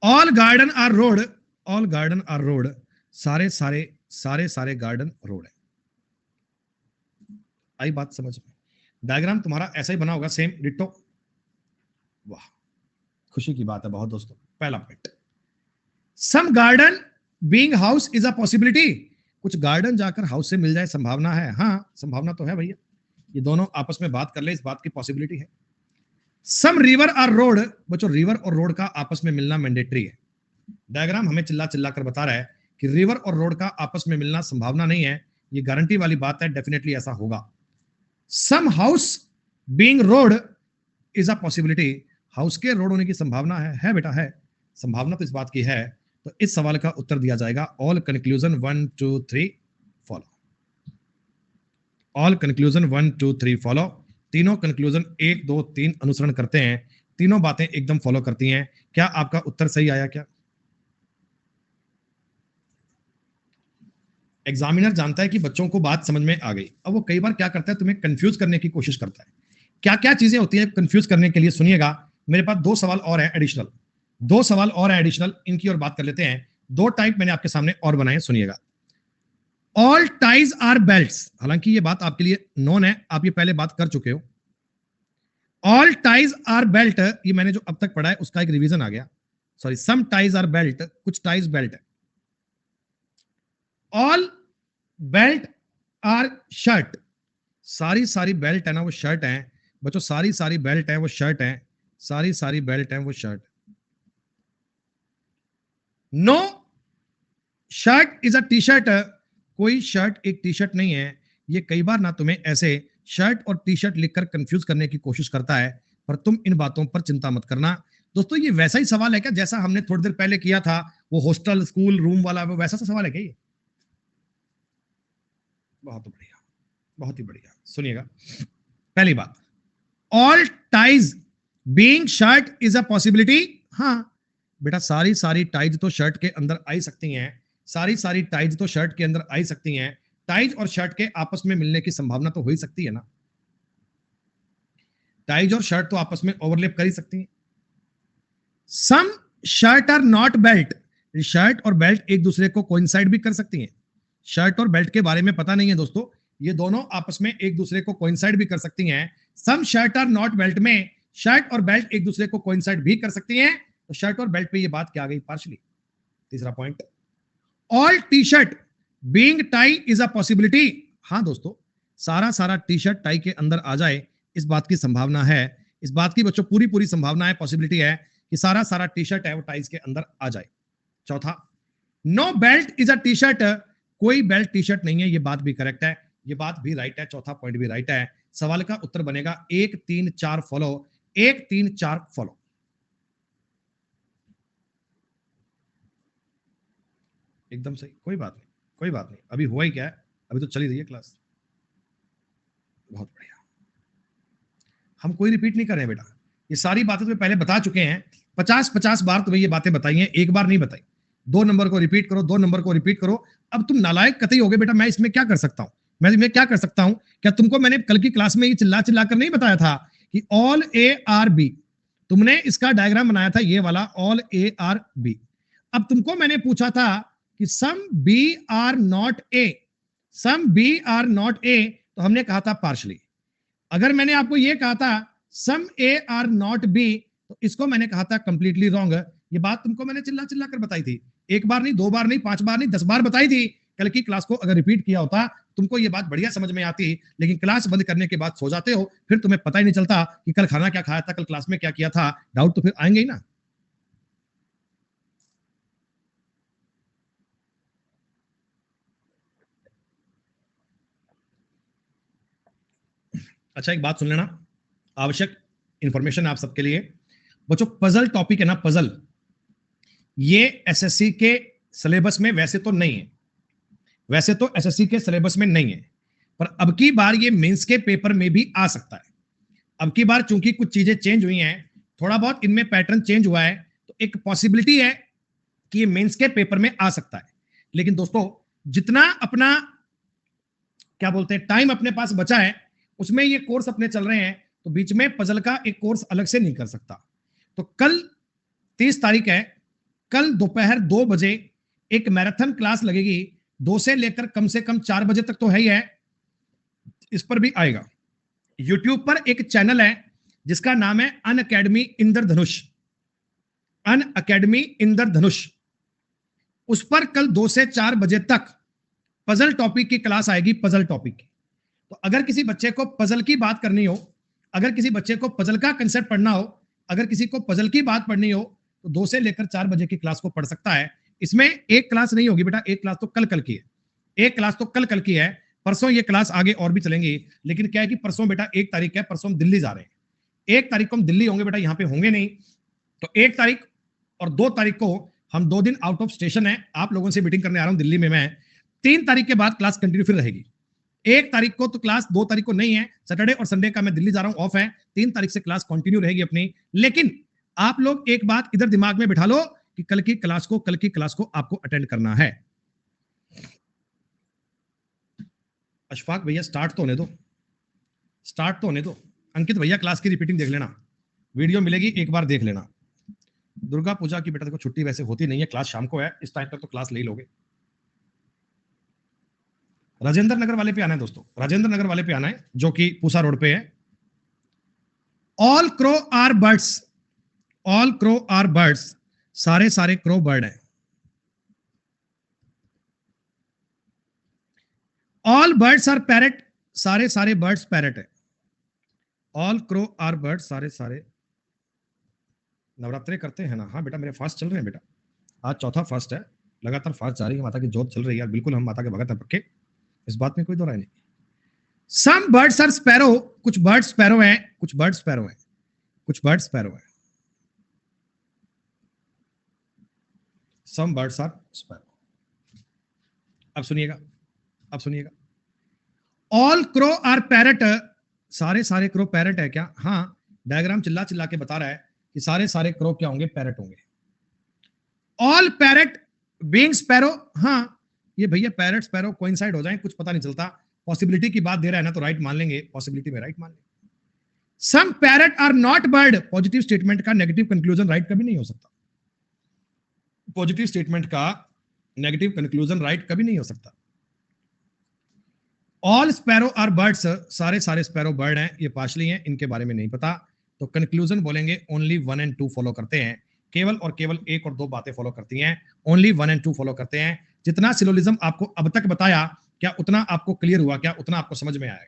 All garden are road, all garden are road, सारे garden road है। आई बात समझ में? डायग्राम तुम्हारा ऐसा ही बना होगा, सेम डिट्टो। वाह, खुशी की बात है बहुत दोस्तों। पहला point, some garden being house is a possibility, कुछ गार्डन जाकर हाउस से मिल जाए, संभावना है। हाँ संभावना तो है भैया, ये दोनों आपस में बात कर ले, इस बात की पॉसिबिलिटी है। सम रिवर आर रोड, बच्चों रिवर और रोड का आपस में मिलना मैंडेटरी है। डायग्राम हमें चिल्ला चिल्ला कर बता रहा है कि रिवर और रोड का आपस में मिलना संभावना नहीं है, ये गारंटी वाली बात है, डेफिनेटली ऐसा होगा। Some house being road is a possibility, house के रोड होने की संभावना है बेटा, है संभावना तो इस बात की है। तो इस सवाल का उत्तर दिया जाएगा all conclusion 1 2 3 follow, all conclusion 1 2 3 follow. तीनों कंक्लूजन 1 2 3 अनुसरण करते हैं, तीनों बातें एकदम फॉलो करती हैं। क्या आपका उत्तर सही आया? क्या एग्जामिनर जानता है कि बच्चों को बात समझ में आ गई, अब वो कई बार क्या करता है, तुम्हें कंफ्यूज करने की कोशिश करता है। क्या क्या चीजें होती हैं कंफ्यूज करने के लिए? सुनिएगा, मेरे पास 2 सवाल और हैं एडिशनल, 2 सवाल और हैं एडिशनल, इनकी और बात कर लेते हैं। 2 टाइप मैंने आपके सामने और बनाए, सुनिएगा। ऑल टाइज आर बेल्ट्स, हालांकि ये बात आपके लिए नोन है, आप ये पहले बात कर चुके हो। ऑल टाइज आर बेल्ट, ये मैंने जो अब तक पढ़ा है उसका एक रिवीजन आ गया। Sorry, some ties are belt, कुछ टाइज बेल्ट है। ऑल बेल्ट आर शर्ट, सारी बेल्ट है ना वो शर्ट है बच्चों, सारी बेल्ट है वो शर्ट है, सारी बेल्ट है वो shirt. No shirt is a T shirt, कोई शर्ट एक टी शर्ट नहीं है। ये कई बार ना तुम्हें ऐसे शर्ट और टी शर्ट लिखकर कंफ्यूज करने की कोशिश करता है, पर तुम इन बातों पर चिंता मत करना। दोस्तों ये वैसा ही सवाल है क्या जैसा हमने थोड़ी देर पहले किया था, वो हॉस्टल स्कूल रूम वाला, वो वैसा सा सवाल है क्या ये? बहुत बढ़िया, बहुत ही बढ़िया। सुनिएगा, पहली बात, all ties being shirt is a possibility. हाँ बेटा, सारी सारी टाइज तो शर्ट के अंदर आ ही सकती हैं, सारी सारी टाइज तो शर्ट के अंदर आ ही सकती हैं। टाइज और शर्ट के आपस में मिलने की संभावना तो हो ही सकती है ना, टाइज और शर्ट तो आपस में ओवरलैप कर ही सकती हैं। Some shirt are not belt, shirt और बेल्ट एक दूसरे को कोइंसाइड भी कर सकती हैं। शर्ट और बेल्ट के बारे में पता नहीं है दोस्तों, ये दोनों आपस में एक दूसरे को कोइंसाइड भी कर सकती हैं। Some shirt are not belt में शर्ट और बेल्ट एक दूसरे को कोइंसाइड भी कर सकती हैं, तो शर्ट और बेल्ट पे ये बात क्या आ गई? पार्शली। तीसरा point, all T shirt being tie is a possibility. हाँ दोस्तों, सारा सारा टी शर्ट टाई के अंदर आ जाए, इस बात की संभावना है, इस बात की बच्चों पूरी पूरी संभावना है, पॉसिबिलिटी है कि सारा सारा टी शर्ट है वो टाइज के अंदर आ जाए। चौथा, no belt is a T shirt, कोई बेल्ट टी शर्ट नहीं है, ये बात भी करेक्ट है, ये बात भी राइट है, चौथा पॉइंट भी राइट है। सवाल का उत्तर बनेगा 1 3 4 फॉलो, 1 3 4 फॉलो। एकदम सही, कोई बात नहीं, कोई बात नहीं, अभी हुआ ही क्या है, अभी तो चली रही है क्लास। बहुत बढ़िया, हम कोई रिपीट नहीं कर रहे हैं बेटा, ये सारी बातें तुम्हें पहले बता चुके हैं, 50-50 बार तुम्हें ये बातें बताई हैं, एक बार नहीं बताई। 2 नंबर को रिपीट करो, 2 नंबर को रिपीट करो। अब तुम नालायक कतई हो गए बेटा, मैं इसमें क्या कर सकता हूं, मैं इसमें क्या कर सकता हूं? क्या तुमको मैंने कल की क्लास में ये चिल्ला चिल्ला कर नहीं बताया था कि ऑल ए आर बी, तुमने इसका डायग्राम बनाया था ये वाला, ऑल ए आर बी। अब तुमको मैंने पूछा था कि some B are not A, some B are not A, तो हमने कहा था पार्शली। अगर मैंने आपको यह कहा था सम ए आर नॉट बी, तो इसको मैंने कहा था कंप्लीटली रॉन्ग। ये बात तुमको मैंने चिल्ला चिल्ला कर बताई थी, एक बार नहीं, 2 बार नहीं, 5 बार नहीं, 10 बार बताई थी। कल की क्लास को अगर रिपीट किया होता तुमको ये बात बढ़िया समझ में आती, लेकिन क्लास बंद करने के बाद सो जाते हो, फिर तुम्हें पता ही नहीं चलता कि कल खाना क्या खाया था, कल क्लास में क्या किया था। डाउट तो फिर आएंगे ही ना। अच्छा एक बात सुन लेना, आवश्यक इंफॉर्मेशन आप सबके लिए बच्चों, पजल टॉपिक है ना, पजल, ये एसएससी के सिलेबस में वैसे तो नहीं है, वैसे तो एसएससी के सिलेबस में नहीं है, पर अब की बार ये मेंस के पेपर में भी आ सकता है। अब की बार चूंकि कुछ चीजें चेंज हुई हैं, थोड़ा बहुत इनमें पैटर्न चेंज हुआ है, तो एक पॉसिबिलिटी है कि ये मेंस के पेपर में आ सकता है। लेकिन दोस्तों जितना अपना क्या बोलते हैं टाइम अपने पास बचा है, उसमें ये कोर्स अपने चल रहे हैं, तो बीच में पजल का एक कोर्स अलग से नहीं कर सकता। तो कल 30 तारीख है, कल दोपहर 2 बजे एक मैराथन क्लास लगेगी, 2 से लेकर कम से कम 4 बजे तक तो है ही है, इस पर भी आएगा। यूट्यूब पर एक चैनल है जिसका नाम है अन अकेडमी इंद्रधनुष, अन अकेडमी इंद्रधनुष, उस पर कल 2 से 4 बजे तक पजल टॉपिक की क्लास आएगी, पजल टॉपिक की। तो अगर किसी बच्चे को पजल की बात करनी हो, अगर किसी बच्चे को पजल का कंसेप्ट पढ़ना हो, अगर किसी को पजल की बात पढ़नी हो, तो 2 से लेकर 4 बजे की क्लास को पढ़ सकता है। इसमें एक क्लास नहीं होगी बेटा, एक क्लास तो कल कल की है, एक क्लास तो कल कल की है, परसों ये क्लास आगे और भी चलेंगी। लेकिन क्या है कि परसों बेटा 1 तारीख है, परसों हम दिल्ली जा रहे हैं, 1 तारीख को हम दिल्ली होंगे बेटा, यहाँ पे होंगे नहीं। तो 1 तारीख और 2 तारीख को हम 2 दिन आउट ऑफ स्टेशन है, आप लोगों से मीटिंग करने आ रहा हूं दिल्ली में मैं। 3 तारीख के बाद क्लास कंटिन्यू फिर रहेगी। 1 तारीख को तो क्लास, 2 तारीख को नहीं है, सैटरडे और संडे का मैं दिल्ली जा रहा हूं, ऑफ है। 3 तारीख से क्लास कंटिन्यू रहेगी अपनी। लेकिन आप लोग एक बात इधर दिमाग में बिठा लो कि कल की क्लास को आपको अटेंड करना है। अशफाक भैया स्टार्ट तो होने दो, स्टार्ट तो होने दो। अंकित भैया क्लास की रिपीटिंग देख लेना, वीडियो मिलेगी एक बार देख लेना। दुर्गा पूजा की बेटा देखो छुट्टी वैसे होती नहीं है, क्लास शाम को है, इस टाइम तक तो क्लास ले ही लोगे। राजेंद्र नगर वाले पे आना है दोस्तों, राजेंद्र नगर वाले पे आना है, जो कि पूसा रोड पे है। All crow are birds, all crow are birds, सारे सारे क्रो बर्ड है। ऑल बर्ड्स आर पैरेट, सारे सारे बर्ड्स पैरेट है। ऑल क्रो आर बर्ड्स, सारे सारे नवरात्रे करते हैं ना। हाँ बेटा मेरे फास्ट चल रहे हैं बेटा, आज चौथा फास्ट है, लगातार फास्ट जा रही है, माता की जोत चल रही है यार, बिल्कुल हम माता के भगत हैं पक्के, इस बात में कोई दो राय नहीं। सम बर्ड्स आर स्पैरो, कुछ बर्ड स्पैरो हैं, कुछ बर्ड स्पैरो हैं, कुछ बर्ड स्पैरो हैं। Some birds are sparrow. अब सुनिएगा, अब सुनिएगा। ऑल क्रो आर पैरट, सारे सारे क्रो पैरट है क्या? हाँ, डायग्राम चिल्ला चिल्ला के बता रहा है कि सारे सारे क्रो क्या होंगे? पैरट होंगे। ऑल पैरट बीइंग स्पैरो, हाँ, ये भैया पैरट स्पैरो कोइंसाइड हो जाए, कुछ पता नहीं चलता। पॉसिबिलिटी की बात दे रहा है ना, तो राइट मान लेंगे, पॉसिबिलिटी में राइट मान लेंगे। Some parrot are not bird, positive statement का नेगेटिव कंक्लूजन राइट कभी नहीं हो सकता। पॉजिटिव स्टेटमेंट का नेगेटिव कंक्लूजन राइट कभी नहीं हो सकता। ऑल स्पैरो आर बर्ड्स, सारे सारे स्पैरो बर्ड हैं, ये पार्शली हैं, इनके बारे में नहीं पता, तो कंक्लूजन बोलेंगे ओनली 1 एंड 2 फॉलो करते हैं, केवल और केवल 1 और 2 बातें फॉलो करती हैं, ओनली 1 एंड 2 फॉलो करते हैं। जितना सिलोजिज्म आपको अब तक बताया, क्या उतना आपको क्लियर हुआ? क्या उतना आपको समझ में आया?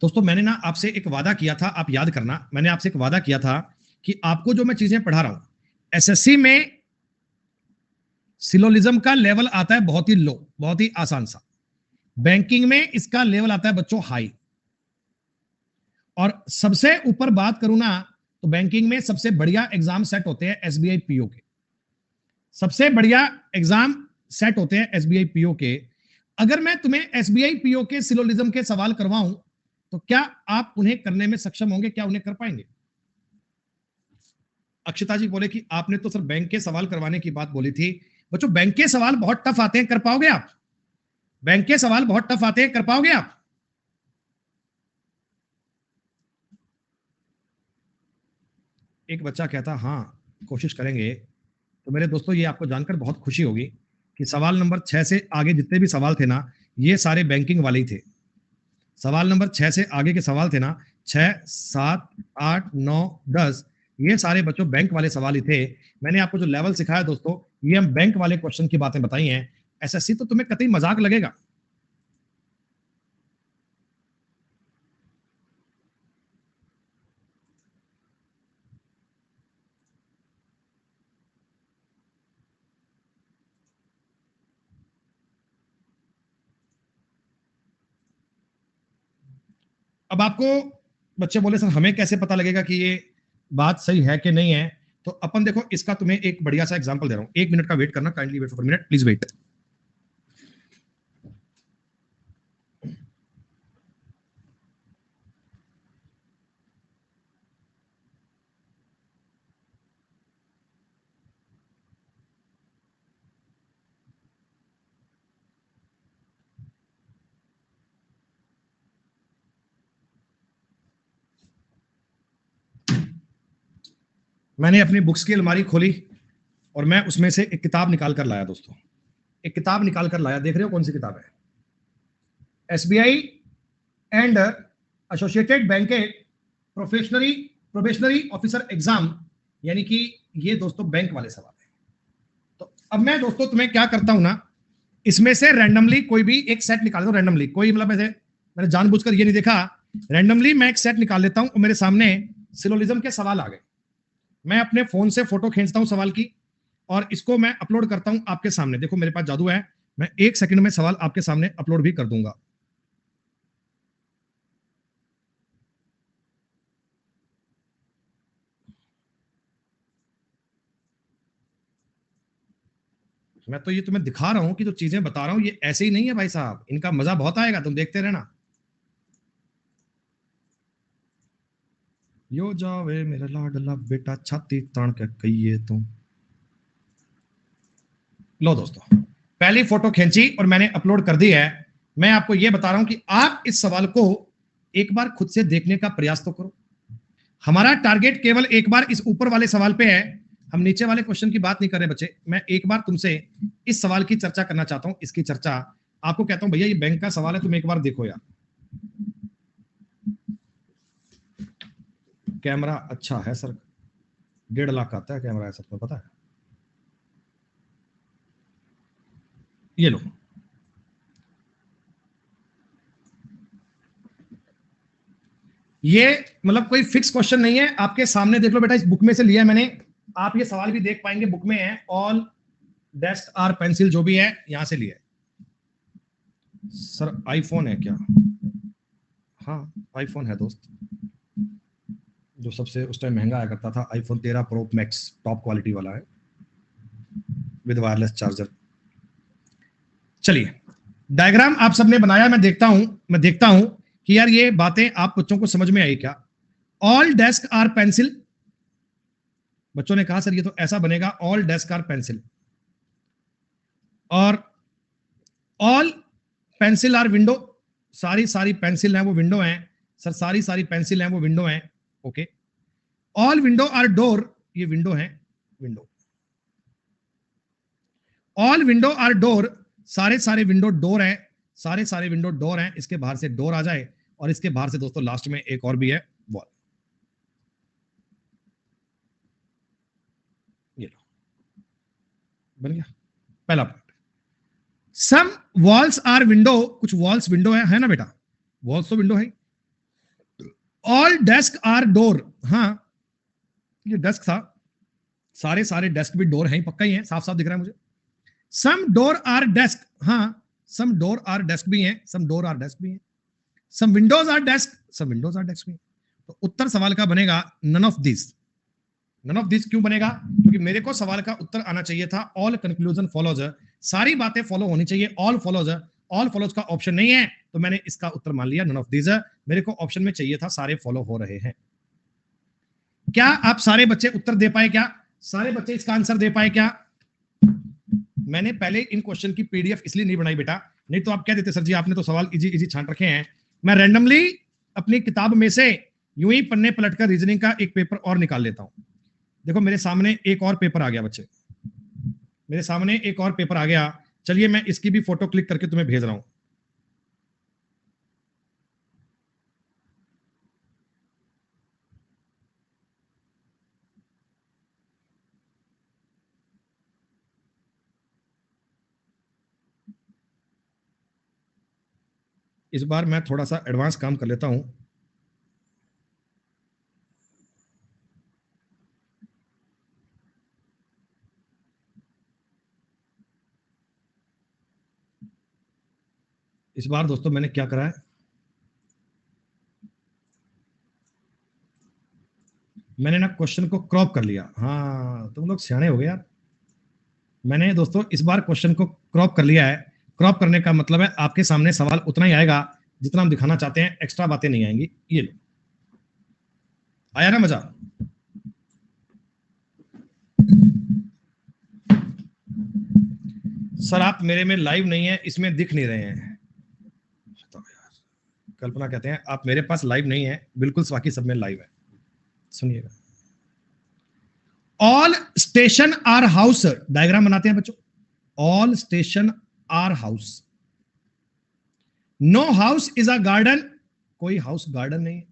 दोस्तों मैंने ना आपसे एक वादा किया था, आप याद करना, मैंने आपसे एक वादा किया था कि आपको जो मैं चीजें पढ़ा रहा हूं, एसएससी में सिलोजिज्म का लेवल आता है बहुत ही लो, बहुत ही आसान सा। बैंकिंग में इसका लेवल आता है बच्चों हाई। और सबसे ऊपर बात करूं ना, तो बैंकिंग में सबसे बढ़िया एग्जाम सेट होते हैं एसबीआई पीओ के, सबसे बढ़िया एग्जाम सेट होते हैं एसबीआई पीओ के। अगर मैं तुम्हें एसबीआई पीओ के सिलोजिज्म के सवाल करवाऊं, तो क्या आप उन्हें करने में सक्षम होंगे? क्या उन्हें कर पाएंगे? अक्षता जी बोले कि आपने तो सर बैंक के सवाल करवाने की बात बोली थी। बच्चों बैंक के सवाल बहुत टफ आते हैं, कर पाओगे आप? बैंक के सवाल बहुत टफ आते हैं, कर पाओगे आप? एक बच्चा कहता हाँ कोशिश करेंगे। तो मेरे दोस्तों ये आपको जानकर बहुत खुशी होगी कि सवाल नंबर 6 से आगे जितने भी सवाल थे ना, ये सारे बैंकिंग वाले ही थे। सवाल नंबर 6 से आगे के सवाल थे ना, 6, 7, 8, 9, 10, ये सारे बच्चों बैंक वाले सवाल ही थे। मैंने आपको जो लेवल सिखाया दोस्तों, ये हम बैंक वाले क्वेश्चन की बातें बताई हैं। एसएससी तो तुम्हें कतई मजाक लगेगा। अब आपको बच्चे बोले सर हमें कैसे पता लगेगा कि ये बात सही है कि नहीं है? तो अपन देखो, इसका तुम्हें एक बढ़िया सा एग्जांपल दे रहा हूं, 1 मिनट का वेट करना, kindly wait for minute, please wait. मैंने अपनी बुक्स की अलमारी खोली और मैं उसमें से एक किताब निकाल कर लाया दोस्तों, एक किताब निकाल कर लाया। देख रहे हो कौन सी किताब है? SBI and associated bank probationary probationary officer exam, यानी कि ये दोस्तों बैंक वाले सवाल है। तो अब मैं दोस्तों तुम्हें क्या करता हूं ना, इसमें से रैंडमली कोई भी एक सेट निकाल दो, रैंडमली कोई, मतलब ऐसे मैंने जानबूझकर ये नहीं देखा, रैंडमली मैं एक सेट निकाल लेता हूं और मेरे सामने सिलोजिज्म के सवाल आ गए। मैं अपने फोन से फोटो खींचता हूं सवाल की और इसको मैं अपलोड करता हूं आपके सामने। देखो मेरे पास जादू है, मैं 1 सेकंड में सवाल आपके सामने अपलोड भी कर दूंगा। मैं तो ये तुम्हें दिखा रहा हूं कि जो चीजें बता रहा हूं ये ऐसे ही नहीं है भाई साहब, इनका मजा बहुत आएगा, तुम देखते रहना। यो जावे मेरा लाडला बेटा छाती तान के कहिए तुम। लो दोस्तों, पहली फोटो खींची और मैंने अपलोड कर दी है। मैं आपको यह बता रहा हूं कि आप इस सवाल को एक बार खुद से देखने का प्रयास तो करो। हमारा टारगेट केवल एक बार इस ऊपर वाले सवाल पे है, हम नीचे वाले क्वेश्चन की बात नहीं कर रहे बच्चे। मैं एक बार तुमसे इस सवाल की चर्चा करना चाहता हूं, इसकी चर्चा आपको कहता हूं भैया ये बैंक का सवाल है, तुम एक बार देखो यार। कैमरा अच्छा है सर, 1.5 लाख का आता है कैमरा है सर, तुम्हें पता है? ये लो, ये मतलब कोई फिक्स क्वेश्चन नहीं है, आपके सामने देख लो बेटा, इस बुक में से लिया है मैंने। आप ये सवाल भी देख पाएंगे, बुक में है, ऑल डेस्क आर पेंसिल, जो भी है यहां से लिया है। सर आईफोन है क्या? हाँ आईफोन है दोस्त, जो सबसे उस टाइम महंगा आया करता था, iPhone 13 pro max, top quality वाला है विद वायरलेस चार्जर। चलिए, डायग्राम आप सबने बनाया, मैं देखता हूं कि यार ये बातें आप बच्चों को समझ में आई क्या। ऑल डेस्क आर पेंसिल, बच्चों ने कहा सर ये तो ऐसा बनेगा, ऑल डेस्क आर पेंसिल, और ऑल पेंसिल आर विंडो, सारी सारी पेंसिल है वो विंडो है। सर सारी सारी पेंसिल है वो विंडो है, okay. All window are door, ये विंडो है, window. All window are door, सारे सारे विंडो डोर है, सारे सारे विंडो डोर है। इसके बाहर से डोर आ जाए, और इसके बाहर से दोस्तों लास्ट में एक और भी है, वॉल। ये लो, बन गया पहला part. Some walls are window, कुछ वॉल्स विंडो है ना बेटा, वॉल्स तो विंडो है। ऑल डेस्क आर डोर, हाँ ये डेस्क था, सारे सारे डेस्क भी डोर हैं, पक्का ही है, साफ साफ दिख रहा है मुझे। सम डोर आर डेस्क, हाँ सम डोर आर डेस्क भी हैं, सम डोर आर डेस्क भी हैं। Some windows are desk, some windows are desk भी हैं। तो उत्तर सवाल का बनेगा none of this. None of this क्यों बनेगा? क्योंकि मेरे को सवाल का उत्तर आना चाहिए था ऑल कंक्लूजन फॉलोज, सारी बातें फॉलो होनी चाहिए, ऑल फॉलोज। ऑल फॉलोज का ऑप्शन नहीं है, तो मैंने इसका उत्तर मान लिया नन ऑफ दिस। मेरे को ऑप्शन में चाहिए था सारे फॉलो हो रहे हैं। क्या आप सारे बच्चे उत्तर दे पाए? क्या सारे बच्चे इसका आंसर दे पाए? क्या मैंने पहले इन क्वेश्चन की पीडीएफ इसलिए नहीं बनाई बेटा, नहीं तो आप कह देते सर जी आपने तो सवाल इजी इजी छांट रखे हैं। मैं रैंडमली अपनी किताब में से यूं ही पन्ने पलटकर रीजनिंग का एक पेपर और निकाल लेता हूं। देखो मेरे सामने एक और पेपर आ गया बच्चे, मेरे सामने एक और पेपर आ गया। चलिए मैं इसकी भी फोटो क्लिक करके तुम्हें भेज रहा हूं। इस बार मैं थोड़ा सा एडवांस काम कर लेता हूं। इस बार दोस्तों मैंने क्या करा है, मैंने ना क्वेश्चन को क्रॉप कर लिया। हाँ तुम लोग सियाने हो गए यार। मैंने दोस्तों इस बार क्वेश्चन को क्रॉप कर लिया है। क्रॉप करने का मतलब है आपके सामने सवाल उतना ही आएगा जितना हम दिखाना चाहते हैं, एक्स्ट्रा बातें नहीं आएंगी। ये लो, आया ना मजा? सर आप मेरे में लाइव नहीं है, इसमें दिख नहीं रहे हैं। तो यार कल्पना कहते हैं आप मेरे पास लाइव नहीं है, बिल्कुल बाकी सब में लाइव है। सुनिएगा, all station are house, diagram बनाते हैं बच्चों। All station are house, no house is a garden, कोई हाउस गार्डन नहीं है।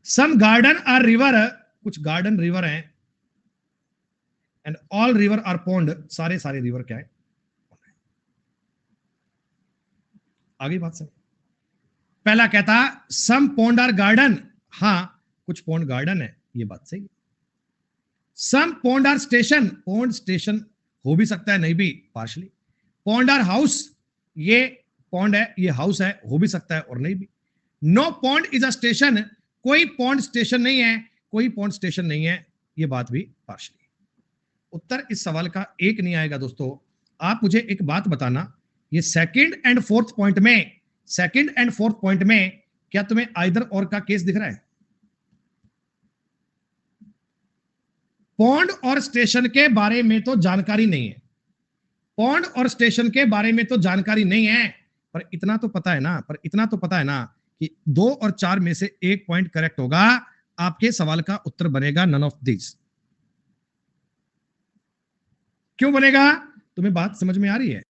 सम गार्डन आर रिवर, कुछ गार्डन रिवर हैं। And all river are pond, सारे सारे रिवर क्या है? आगे बात सर, पहला कहता सम पॉन्ड आर गार्डन, हाँ कुछ पॉन्ड गार्डन है, ये बात सही है। Some pond are station, pond station हो भी सकता है, नहीं भी, पार्शली। पॉन्ड आर हाउस, ये पॉन्ड है, ये हाउस है, हो भी सकता है और नहीं भी। No pond is a station, कोई पॉन्ड स्टेशन नहीं है, कोई पॉन्ड स्टेशन नहीं है, ये बात भी पार्शली। उत्तर इस सवाल का एक नहीं आएगा दोस्तों। आप मुझे एक बात बताना, ये सेकंड एंड फोर्थ पॉइंट में, सेकंड एंड फोर्थ पॉइंट में क्या तुम्हें आइदर और का केस दिख रहा है? पॉन्ड और स्टेशन के बारे में तो जानकारी नहीं है, पॉन्ड और स्टेशन के बारे में तो जानकारी नहीं है, पर इतना तो पता है ना, पर इतना तो पता है ना कि 2 और 4 में से एक पॉइंट करेक्ट होगा, आपके सवाल का उत्तर बनेगा नन ऑफ दिस। क्यों बनेगा? तुम्हें बात समझ में आ रही है?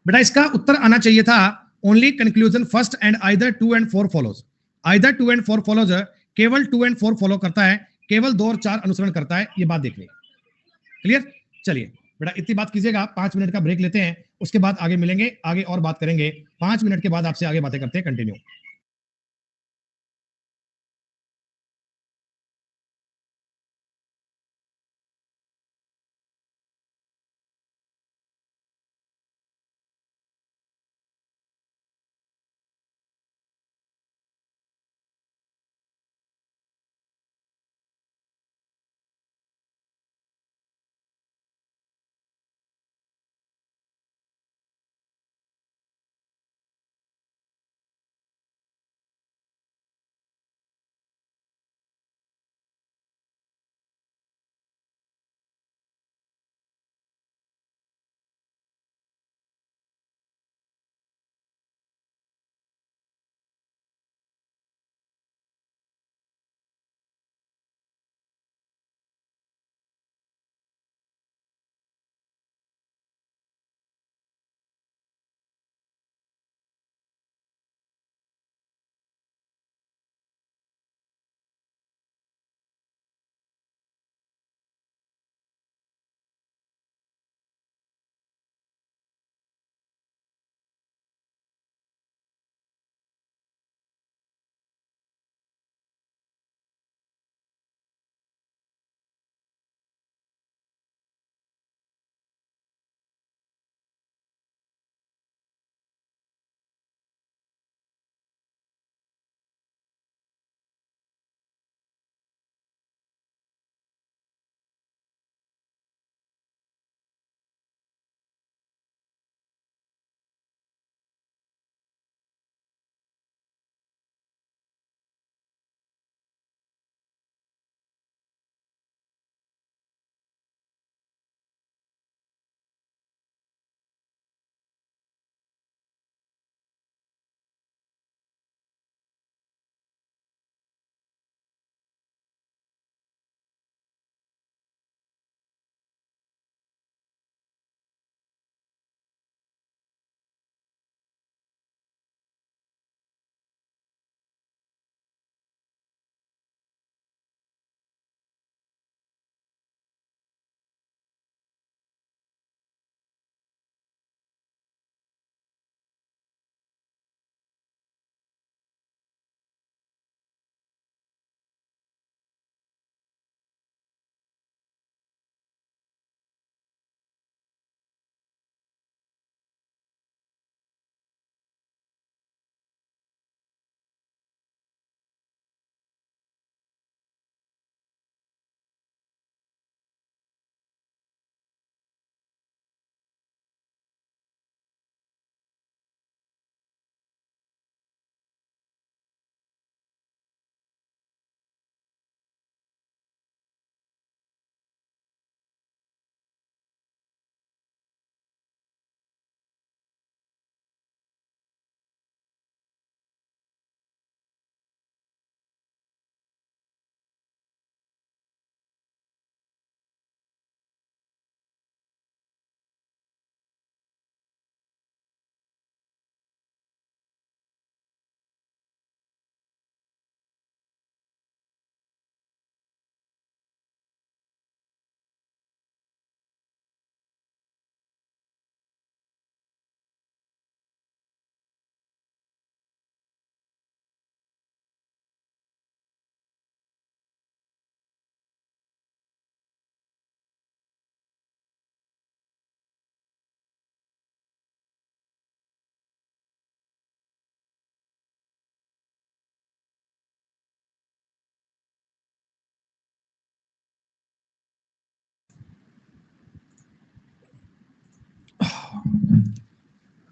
बेटा इसका उत्तर आना चाहिए था only conclusion first and either 2 and 4 follows. Either 2 and 4 follows, केवल 2 and 4 फॉलो करता है, केवल 2 और 4 अनुसरण करता है, ये बात देख ली। क्लियर? चलिए बेटा इतनी बात कीजिएगा, 5 मिनट का ब्रेक लेते हैं, उसके बाद आगे मिलेंगे, आगे और बात करेंगे। 5 मिनट के बाद आपसे आगे बातें करते हैं, कंटिन्यू।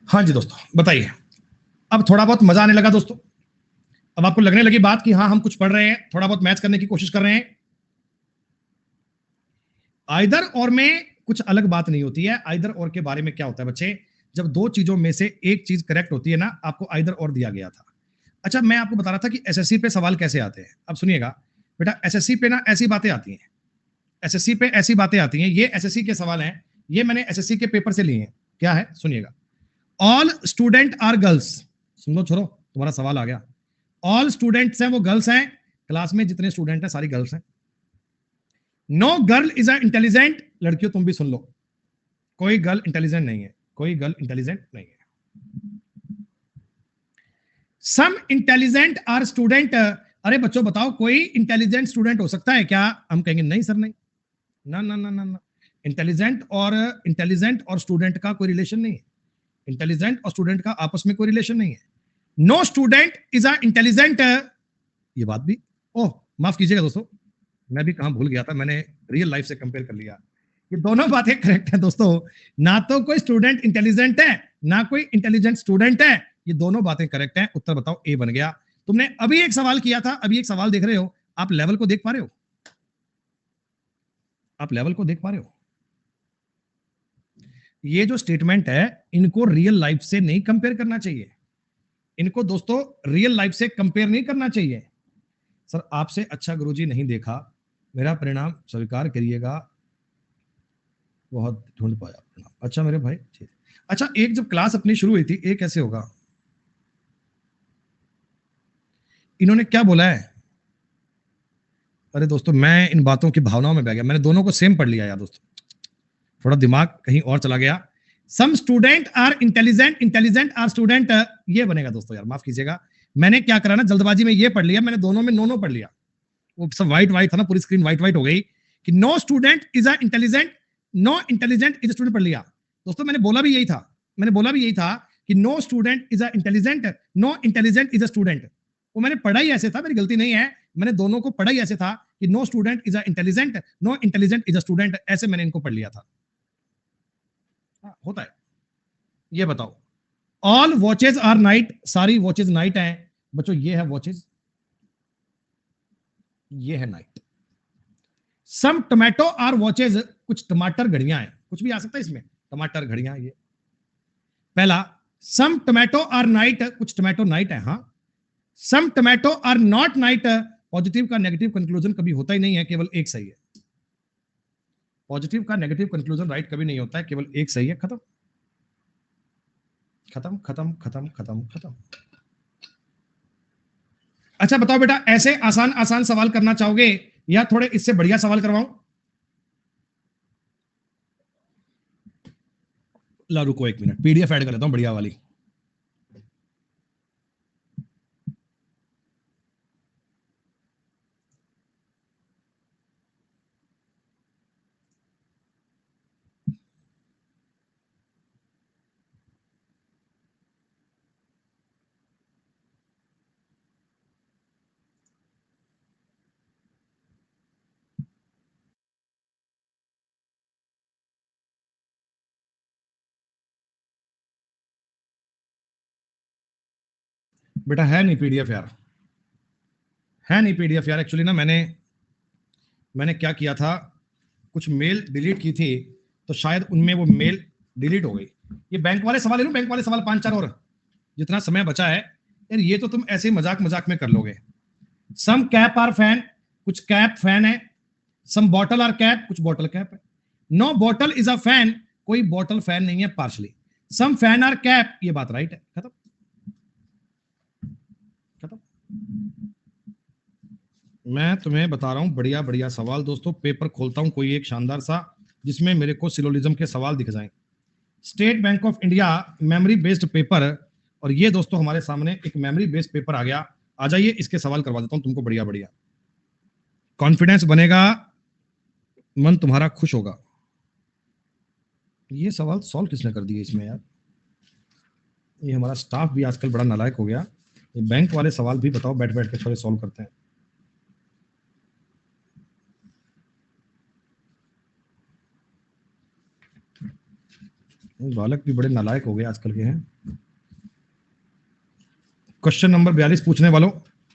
हाँ जी दोस्तों, बताइए। अब थोड़ा बहुत मजा आने लगा दोस्तों? अब आपको लगने लगी बात कि हाँ हम कुछ पढ़ रहे हैं, थोड़ा बहुत मैच करने की कोशिश कर रहे हैं। आइदर और में कुछ अलग बात नहीं होती है। आइदर और के बारे में क्या होता है बच्चे, जब दो चीजों में से एक चीज करेक्ट होती है ना, आपको आइदर और दिया गया था। अच्छा, मैं आपको बता रहा था कि एसएससी पे सवाल कैसे आते हैं। अब सुनिएगा बेटा, एसएससी पे ना ऐसी बातें आती हैं, एसएससी पे ऐसी बातें आती हैं। ये एसएससी के सवाल हैं, ये मैंने एसएससी के पेपर से लिए हैं। क्या है सुनिएगा, ऑल स्टूडेंट आर गर्ल्स, सुन लो छोरो, तुम्हारा सवाल आ गया। ऑल स्टूडेंट्स हैं वो गर्ल्स हैं, क्लास में जितने स्टूडेंट हैं सारी गर्ल्स हैं। No girl is a intelligent, लड़कियों तुम भी सुन लो, कोई गर्ल इंटेलिजेंट नहीं है, कोई गर्ल इंटेलिजेंट नहीं है। सम इंटेलिजेंट आर स्टूडेंट, अरे बच्चों बताओ कोई इंटेलिजेंट स्टूडेंट हो सकता है क्या? हम कहेंगे नहीं सर नहीं, ना ना ना ना ना, इंटेलिजेंट और स्टूडेंट का कोई रिलेशन नहीं है, इंटेलिजेंट और स्टूडेंट का आपस में कोई रिलेशन नहीं है। No student is a intelligent, ये बात भी, ओह माफ कीजिएगा दोस्तों, मैं भी कहां भूल गया था, मैंने रियल लाइफ से कंपेयर कर लिया। ये दोनों बातें करेक्ट है दोस्तों, ना तो कोई स्टूडेंट इंटेलिजेंट है ना कोई इंटेलिजेंट स्टूडेंट है, ये दोनों बातें करेक्ट हैं। उत्तर बताओ, ए बन गया। तुमने अभी एक सवाल किया था, अभी एक सवाल देख रहे हो, आप लेवल को देख पा रहे हो? आप लेवल को देख पा रहे हो? ये जो स्टेटमेंट है इनको रियल लाइफ से नहीं कंपेयर करना चाहिए, इनको दोस्तों रियल लाइफ से कंपेयर नहीं करना चाहिए। सर आपसे अच्छा गुरुजी नहीं देखा, मेरा परिणाम स्वीकार करिएगा, बहुत ढूंढ पाया परिणाम। अच्छा मेरे भाई ठीक। अच्छा एक जब क्लास अपनी शुरू हुई थी, एक कैसे होगा, इन्होंने क्या बोला है? अरे दोस्तों मैं इन बातों की भावनाओं में बह गया, मैंने दोनों को सेम पढ़ लिया यार दोस्तों, थोड़ा दिमाग कहीं और चला गया। Some student are intelligent, intelligent are student, ये बनेगा दोस्तों, यार माफ कीजिएगा, मैंने क्या करा ना जल्दबाजी में ये पढ़ लिया, मैंने दोनों में नो नो पढ़ लिया, वो सब व्हाइट व्हाइट था ना, पूरी स्क्रीन व्हाइट व्हाइट हो गई कि no student is a intelligent, no intelligent is a student पढ़ लिया। दोस्तों मैंने बोला भी यही था, मैंने बोला भी यही था कि no student is a intelligent, no intelligent is a student, वो मैंने पढ़ा ही ऐसे था, मेरी गलती नहीं है, मैंने दोनों को पढ़ा ही ऐसे था कि no student is a intelligent, no intelligent is a student, ऐसे मैंने इनको पढ़ लिया था। हाँ, होता है। ये बताओ, ऑल वॉचेज आर नाइट, सारी वॉचेज नाइट है बच्चों, ये है वॉचेज, ये है night. Some tomato are watches, कुछ टमाटर घड़ियां हैं, कुछ भी आ सकता है इसमें, टमाटर घड़ियां, ये पहला। सम टोमेटो आर नाइट, कुछ टोमेटो नाइट है, हाँ। Some tomato are not night, positive का नेगेटिव कंक्लूजन कभी होता ही नहीं है, केवल एक सही है, पॉजिटिव का नेगेटिव कंक्लूजन राइट कभी नहीं होता है, केवल एक सही है, खत्म खत्म खत्म खत्म खत्म खत्म। अच्छा बताओ बेटा, ऐसे आसान आसान सवाल करना चाहोगे या थोड़े इससे बढ़िया सवाल करवाऊं? ला रुको एक मिनट, पीडीएफ ऐड कर लेता हूं बढ़िया वाली। बेटा है नहीं पीडीएफ यार, है नहीं पीडीएफ यार, एक्चुअली ना मैंने मैंने क्या किया था, कुछ मेल डिलीट की थी, तो शायद उनमें वो मेल डिलीट हो गई। ये बैंक वाले सवाल ले लो, बैंक वाले सवाल पांच चार और, जितना समय बचा है यार, ये तो तुम ऐसे ही मजाक मजाक में कर लोगे। सम कैप आर फैन, कुछ कैप फैन है। सम बॉटल आर कैप, कुछ बॉटल कैप है। No bottle is a fan, कोई बॉटल फैन नहीं है, partially. Some fan are cap, ये बात राइट है, खत्म खत्म। मैं तुम्हें बता रहा हूं बढ़िया बढ़िया सवाल दोस्तों, पेपर खोलता हूं कोई एक शानदार सा जिसमें मेरे को सिलोलिज्म के सवाल दिख जाएं। State bank of India memory based paper, और ये दोस्तों हमारे सामने एक मेमोरी बेस्ड पेपर आ गया। आ जाइए इसके सवाल करवा देता हूं तुमको बढ़िया बढ़िया, कॉन्फिडेंस बनेगा, मन तुम्हारा खुश होगा। ये सवाल सॉल्व किसने कर दिए इसमें यार, ये हमारा स्टाफ भी आजकल बड़ा नालायक हो गया, ये बैंक वाले सवाल भी बताओ बैठ बैठ के थोड़े सॉल्व करते हैं। बालक भी बड़े नालायक हो गए आजकल के हैं। क्वेश्चन नंबर 42 पूछने वालों,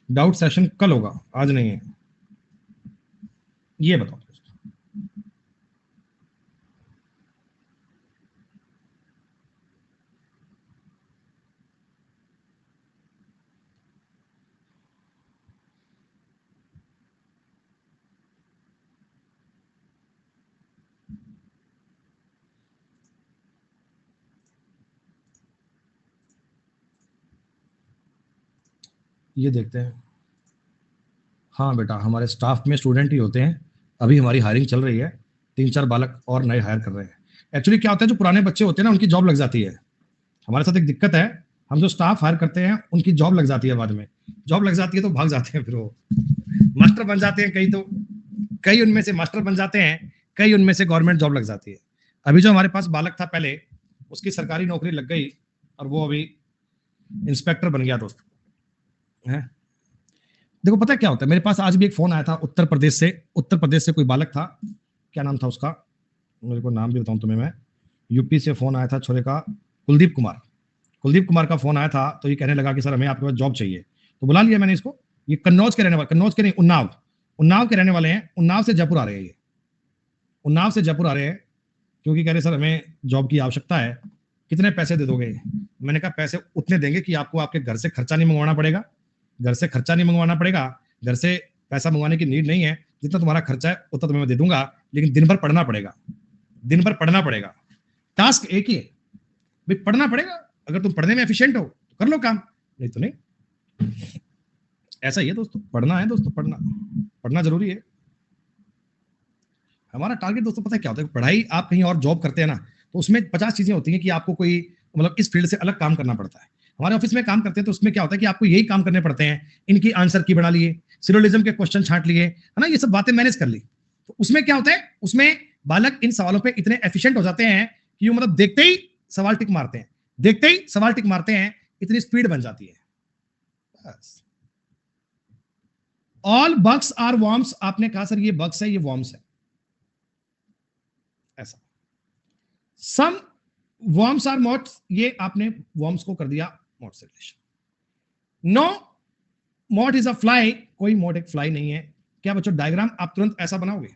डाउट सेशन कल होगा, आज नहीं है, ये बताओ। ये देखते हैं। हाँ बेटा, हमारे स्टाफ में स्टूडेंट ही होते हैं, अभी हमारी हायरिंग चल रही है, 3-4 बालक और नए हायर कर रहे हैं। एक्चुअली क्या होता है, जो पुराने बच्चे होते हैं ना, उनकी जॉब लग जाती है। हमारे साथ एक दिक्कत है, हम जो स्टाफ हायर करते हैं उनकी जॉब लग जाती है, बाद में जॉब लग जाती है तो भाग जाते हैं, फिर वो मास्टर बन जाते हैं कई, तो कई उनमें से मास्टर बन जाते हैं, कई उनमें से गवर्नमेंट जॉब लग जाती है। अभी जो हमारे पास बालक था पहले, उसकी सरकारी नौकरी लग गई और वो अभी इंस्पेक्टर बन गया दोस्त है। देखो पता है क्या होता है, मेरे पास आज भी एक फोन आया था उत्तर प्रदेश से कोई बालक था, क्या नाम था उसका, मेरे को नाम भी बताऊं तुम्हें मैं। यूपी से फोन आया था छोरे का, कुलदीप कुमार का फोन आया था, तो ये कहने लगा कि सर हमें आपके पास जॉब चाहिए। तो बुला लिया मैंने इसको। ये कन्नौज के रहने वाले, कन्नौज के नहीं, उन्नाव के रहने वाले हैं। उन्नाव से जयपुर आ रहे हैं ये, उन्नाव से जयपुर आ रहे हैं, क्योंकि कह रहे सर हमें जॉब की आवश्यकता है, कितने पैसे दे दोगे। मैंने कहा पैसे उतने देंगे कि आपको आपके घर से खर्चा नहीं मंगवाना पड़ेगा, घर से खर्चा नहीं मंगवाना पड़ेगा, घर से पैसा मंगवाने की नीड नहीं है, जितना तुम्हारा खर्चा है उतना तुम्हें मैं दे दूंगा, लेकिन दिन भर पढ़ना पड़ेगा, दिन भर पढ़ना पड़ेगा। टास्क एक ही है भाई, पढ़ना पड़ेगा। अगर तुम पढ़ने में एफिशिएंट हो तो कर लो काम, नहीं तो नहीं। ऐसा ही है दोस्तों, पढ़ना है दोस्तों, पढ़ना जरूरी है। हमारा टारगेट दोस्तों पता है क्या होता है, पढ़ाई आप कहीं और जॉब करते हैं ना, तो उसमें 50 चीजें होती हैं कि आपको कोई मतलब इस फील्ड से अलग काम करना पड़ता है। हमारे ऑफिस में काम करते हैं तो उसमें क्या होता है कि आपको यही काम करने पड़ते हैं, इनकी आंसर की बना लिए, सिलोजिज्म के क्वेश्चन छांट लिए, है ना, ये सब बातें मैनेज कर ली। तो उसमें क्या होता है, उसमें बालक इन सवालों पे इतने एफिशिएंट हो जाते हैं कि वो मतलब देखते ही सवाल टिक मारते हैं, देखते ही सवाल टिक मारते हैं, इतनी स्पीड बन जाती है। ऑल बग्स आर वॉर्म्स, आपने कहा सर ये बग्स है, ये वॉर्म्स है, ऐसा। सम वॉर्म्स आर मॉट्स, ये आपने वॉर्म्स को कर दिया मॉट से relation. No moth is a fly, कोई मॉट एक फ्लाई नहीं है। क्या बच्चों डायग्राम आप तुरंत ऐसा बनाओगे?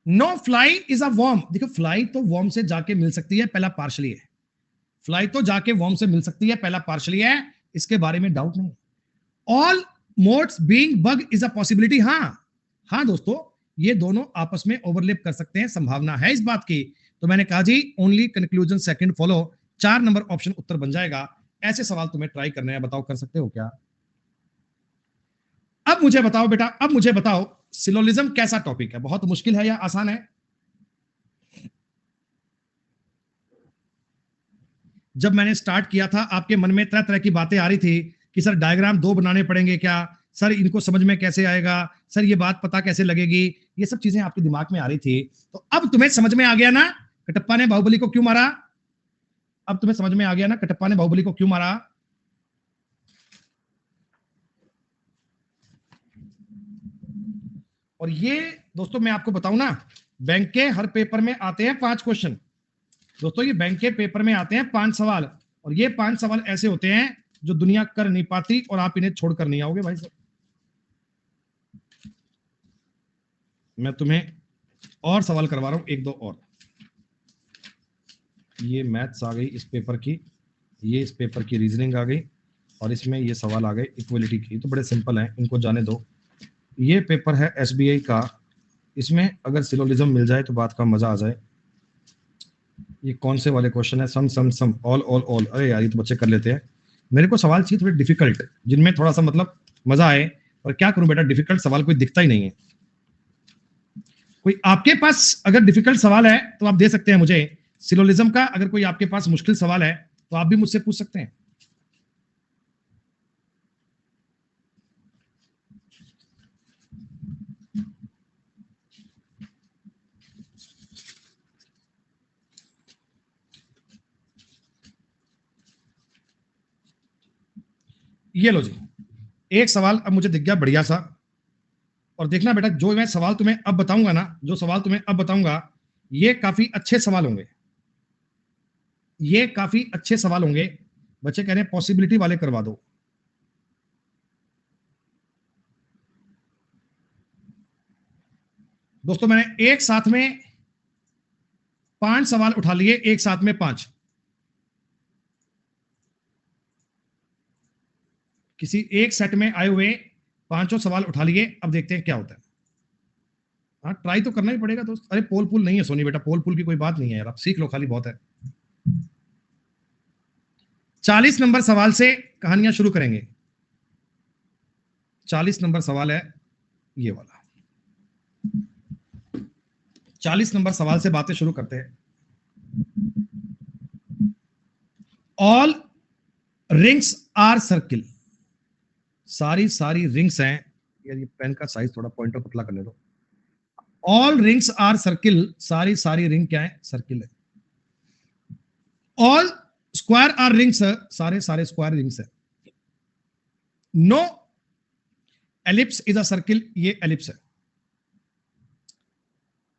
No fly is a worm, देखो फ्लाई तो वॉर्म से जाके मिल सकती है, पहला पार्शली है। फ्लाई तो जाके वॉर्म से मिल सकती है, पहला पार्शली है, इसके बारे में डाउट नहीं। All modes being bug is a possibility, हाँ दोस्तों, ये दोनों आपस में ओवरलैप कर सकते हैं, संभावना है इस बात की। तो मैंने कहा जी only conclusion second follow, 4 number option उत्तर बन जाएगा। ऐसे सवाल तुम्हें ट्राई करने हैं, बताओ कर सकते हो क्या? अब मुझे बताओ बेटा, अब मुझे बताओ सिलोजिज्म कैसा टॉपिक है, बहुत मुश्किल है या आसान है? जब मैंने स्टार्ट किया था आपके मन में तरह तरह की बातें आ रही थी कि सर डायग्राम 2 बनाने पड़ेंगे क्या, सर इनको समझ में कैसे आएगा, सर ये बात पता कैसे लगेगी, ये सब चीजें आपके दिमाग में आ रही थी। तो अब तुम्हें समझ में आ गया ना कटप्पा ने बाहुबली को क्यों मारा? अब तुम्हें समझ में आ गया ना कटप्पा ने बाहुबली को क्यों मारा? और ये दोस्तों मैं आपको बताऊं ना, बैंक के हर पेपर में आते हैं 5 क्वेश्चन दोस्तों, ये बैंक के पेपर में आते हैं 5 सवाल, और ये 5 सवाल ऐसे होते हैं जो दुनिया कर नहीं पाती, और आप इन्हें छोड़कर नहीं आओगे भाई साहब। मैं तुम्हें और सवाल करवा रहा हूं, 1-2 और। ये मैथ्स आ गई इस पेपर की, ये इस पेपर की रीजनिंग आ गई, और इसमें ये सवाल आ गए इक्वलिटी की, तो बड़े सिंपल हैं, इनको जाने दो। ये पेपर है एसबीआई का, इसमें अगर सिलोजिज्म मिल जाए तो बात का मजा आ जाए। ये कौन से वाले क्वेश्चन है, सम सम सम ऑल ऑल ऑल, अरे यार ये तो बच्चे कर लेते हैं। मेरे को सवाल चाहिए थोड़े डिफिकल्ट, जिनमें थोड़ा सा मतलब मजा आए, और क्या करूं बेटा डिफिकल्ट सवाल कोई दिखता ही नहीं है। कोई आपके पास अगर डिफिकल्ट सवाल है तो आप दे सकते हैं मुझे, सिलोजिज्म का अगर कोई आपके पास मुश्किल सवाल है तो आप भी मुझसे पूछ सकते हैं। ये लो जी, एक सवाल अब मुझे दिख गया बढ़िया सा, और देखना बेटा जो मैं सवाल तुम्हें अब बताऊंगा ना, जो सवाल तुम्हें अब बताऊंगा, ये काफी अच्छे सवाल होंगे, ये काफी अच्छे सवाल होंगे। बच्चे कह रहे हैं पॉसिबिलिटी वाले करवा दो। दोस्तों मैंने एक साथ में 5 सवाल उठा लिए, एक साथ में 5, किसी एक सेट में आए हुए 5 सवाल उठा लिए। अब देखते हैं क्या होता है। हाँ ट्राई तो करना ही पड़ेगा दोस्त। अरे पोल पुल नहीं है सोनी बेटा, पोल पुल की कोई बात नहीं है यार, आप सीख लो खाली, बहुत है। 40 नंबर सवाल से कहानियां शुरू करेंगे। 40 नंबर सवाल है ये वाला। 40 नंबर सवाल से बातें शुरू करते हैं। ऑल रिंग्स आर सर्किल, सारी रिंग्स हैं। यार ये पेन का साइज थोड़ा पॉइंटर पतला करने दो। ऑल रिंग्स आर सर्किल, सारी रिंग क्या है? सर्किल है। ऑल स्क्वायर आर रिंग्स, सारे स्क्वायर रिंग्स है। No ellipse is a circle, ये एलिप्स है।